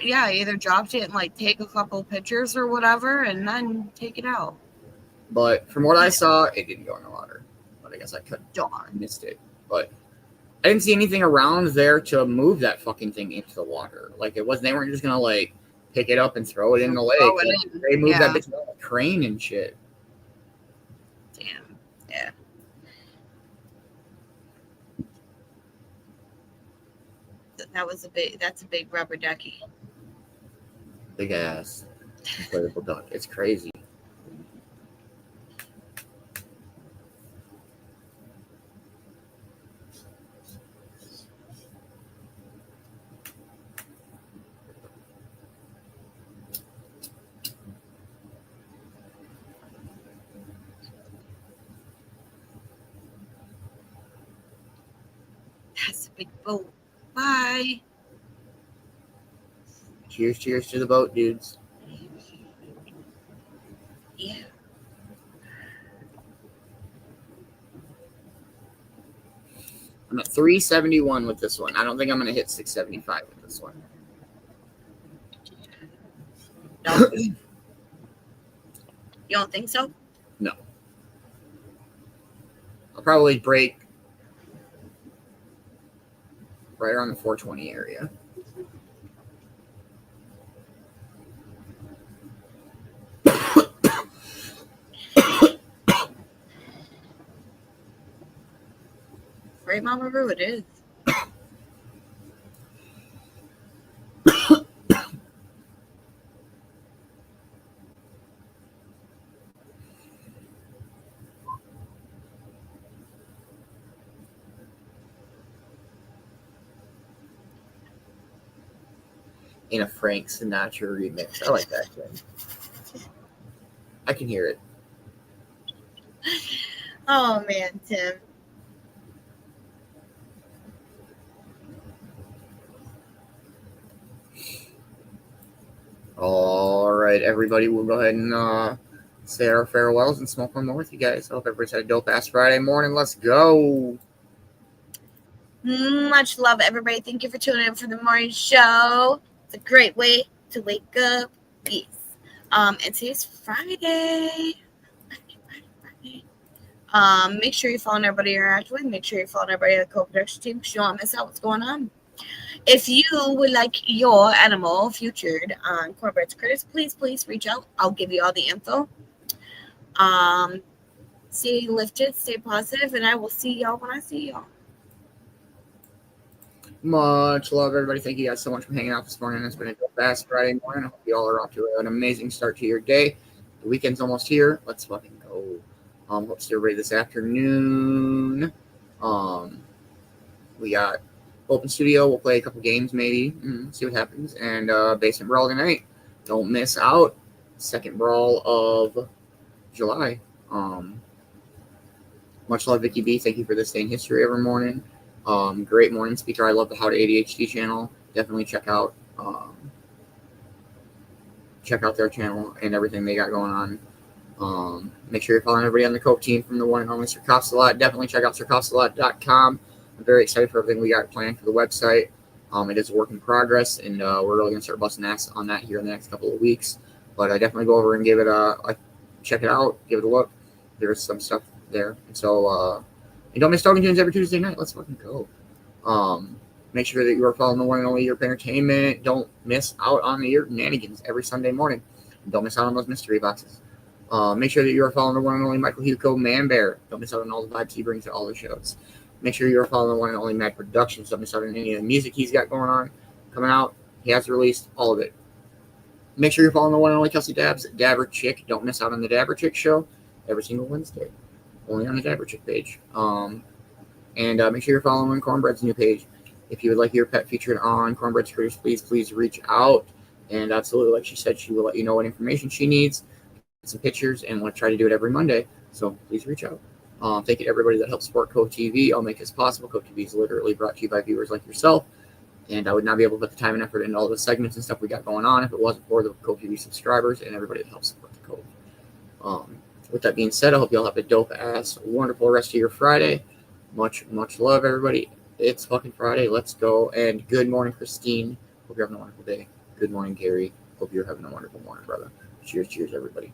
Yeah, either dropped it and like take a couple pictures or whatever and then take it out. But from what I saw, it didn't go in the water. But I guess I could missed it. But I didn't see anything around there to move that fucking thing into the water. Like it wasn't. They weren't just gonna like pick it up and throw it in the lake. Like, they moved that bitch on a crane and shit. Damn. Yeah. That's a big rubber ducky. Big ass inflatable duck. It's crazy. That's a big boat. Bye. Cheers to the boat, dudes. Yeah. I'm at 371 with this one. I don't think I'm going to hit 675 with this one. No. You don't think so? No. I'll probably break right around the 420 area. Right, Mama Roo, it is. In a Frank Sinatra remix. I like that thing. I can hear it. Oh, man, Tim. All right, everybody, we'll go ahead and say our farewells and smoke one more with you guys. I hope everybody's had a dope-ass Friday morning. Let's go. Much love, everybody. Thank you for tuning in for the morning show. It's a great way to wake up. Peace. And today's Friday. Make sure you follow everybody you're interacting with. Make sure you follow everybody at the co-production team because you don't want to miss out what's going on. If you would like your animal featured on Cornbread's Critters, please reach out. I'll give you all the info. Stay lifted, stay positive, and I will see y'all when I see y'all. Much love, everybody. Thank you guys so much for hanging out this morning. It's been a fast Friday morning. I hope you all are off to an amazing start to your day. The weekend's almost here. Let's fucking go. Hope to see everybody this afternoon. We got Open Studio. We'll play a couple games maybe. See what happens. And Basement Brawl tonight. Don't miss out. Second Brawl of July. Much love, Vicki B. Thank you for this day in history every morning. Great morning speaker. I love the How to ADHD channel. Definitely check out their channel and everything they got going on. Make sure you're following everybody on the Cove team from the one and only Sir Costa-Lot. Definitely check out SirCosta-Lot.com. I'm very excited for everything we got planned for the website. It is a work in progress, and we're really going to start busting ass on that here in the next couple of weeks. But I definitely go over and give it a check it out, give it a look. There's some stuff there. And so, and don't miss Talking Tunes every Tuesday night. Let's fucking go. Make sure that you are following the one and only Europe Entertainment. Don't miss out on the Europe Nanigans every Sunday morning. And don't miss out on those mystery boxes. Make sure that you are following the one and only Michael Hugo Man Bear. Don't miss out on all the vibes he brings to all the shows. Make sure you are following the one and only Mad Productions. Don't miss out on any of the music he's got going on, coming out. He has released all of it. Make sure you're following the one and only Kelsey Dabbs, Dabber Chick. Don't miss out on the Dabber Chick show every single Wednesday. Only on the Dabber Chick page. And make sure you're following Cornbread's new page. If you would like your pet featured on Cornbread's Critters, please reach out. And absolutely, like she said, she will let you know what information she needs, some pictures, and we'll try to do it every Monday. So please reach out. Thank you to everybody that helps support Cove-TV. I'll make this possible. Cove-TV is literally brought to you by viewers like yourself. And I would not be able to put the time and effort into all the segments and stuff we got going on if it wasn't for the Cove-TV subscribers and everybody that helps support the Cove. With that being said, I hope you all have a dope-ass, wonderful rest of your Friday. Much love, everybody. It's fucking Friday. Let's go. And good morning, Christine. Hope you're having a wonderful day. Good morning, Gary. Hope you're having a wonderful morning, brother. Cheers, everybody.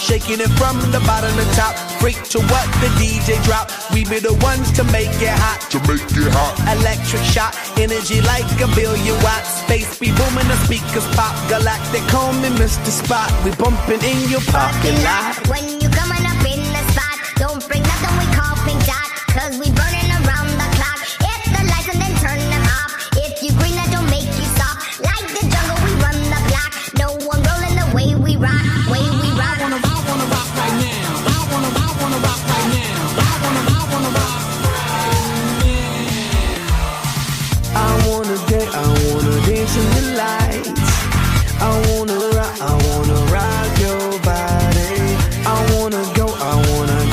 Shaking it from the bottom to top, freak to what the DJ drop. We be the ones to make it hot. Electric shot, energy like a billion watts. Space be booming, the speakers pop. Galactic, call me Mr. Spot. We bumping in your parking lot. When you coming up in the spot, don't bring nothing we call pink dot, 'cause we burning around the clock. Hit the lights and then turn them off. If you green, that don't make you stop. Like the jungle, we run the block. No one rolling the way we rock. In the lights, I wanna rock your body. I wanna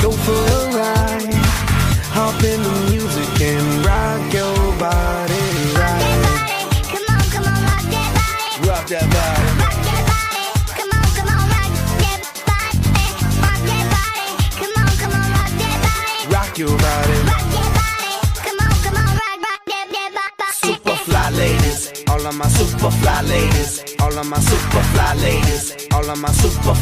go for a ride. Hop in the music and rock your body right. Come on, rock that body. Rock that body. Rock that body. Come on, rock that body. Rock that body. Come on, rock that body. Rock your body. Rock that body. Come on, rock that body. Super fly ladies. All of my super fly ladies, all of my super fly ladies, all of my super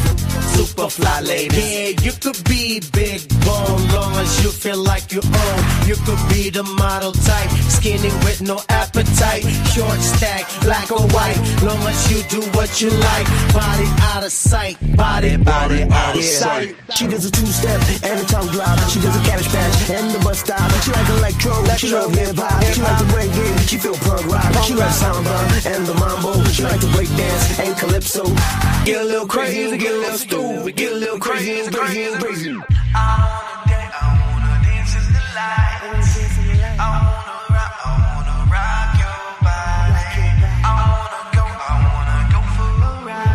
fly ladies. Yeah, you could be big bone, long as you feel like you own. You could be the model type, skinny with no appetite. Short stack, black or white, long as you do what you like. Body out of sight, body out of sight. She does a two-step and a tongue drop. She does a cabbage patch and the bus stop. She like electro, she love hip-hop. She like the reggae, she feel punk rock. She like samba and the mambo. She like to break dance and calypso. Get a little crazy, get a little stupid, get a little crazy. I wanna dance in the lights. I wanna rock your body. I wanna go for a ride.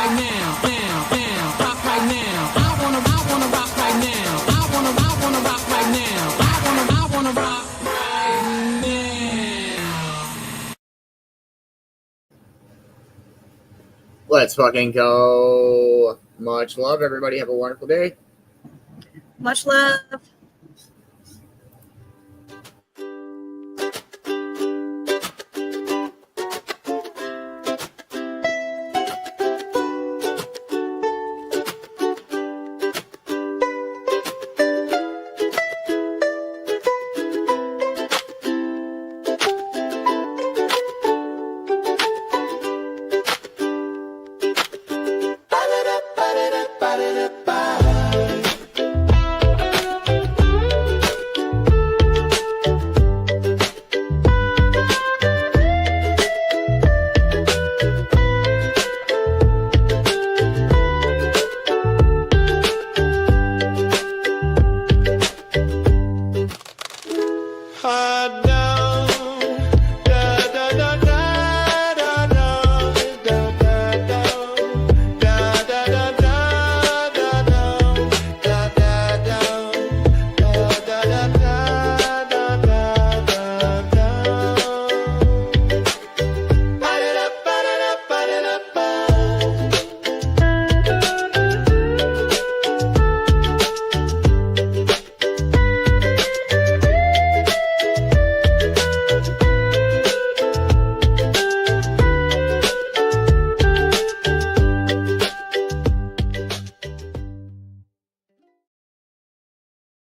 right now, now, now, rock right now. I wanna rock right now. I wanna rock right now. I wanna rock right now. Let's fucking go. Much love, everybody. Have a wonderful day. Much love.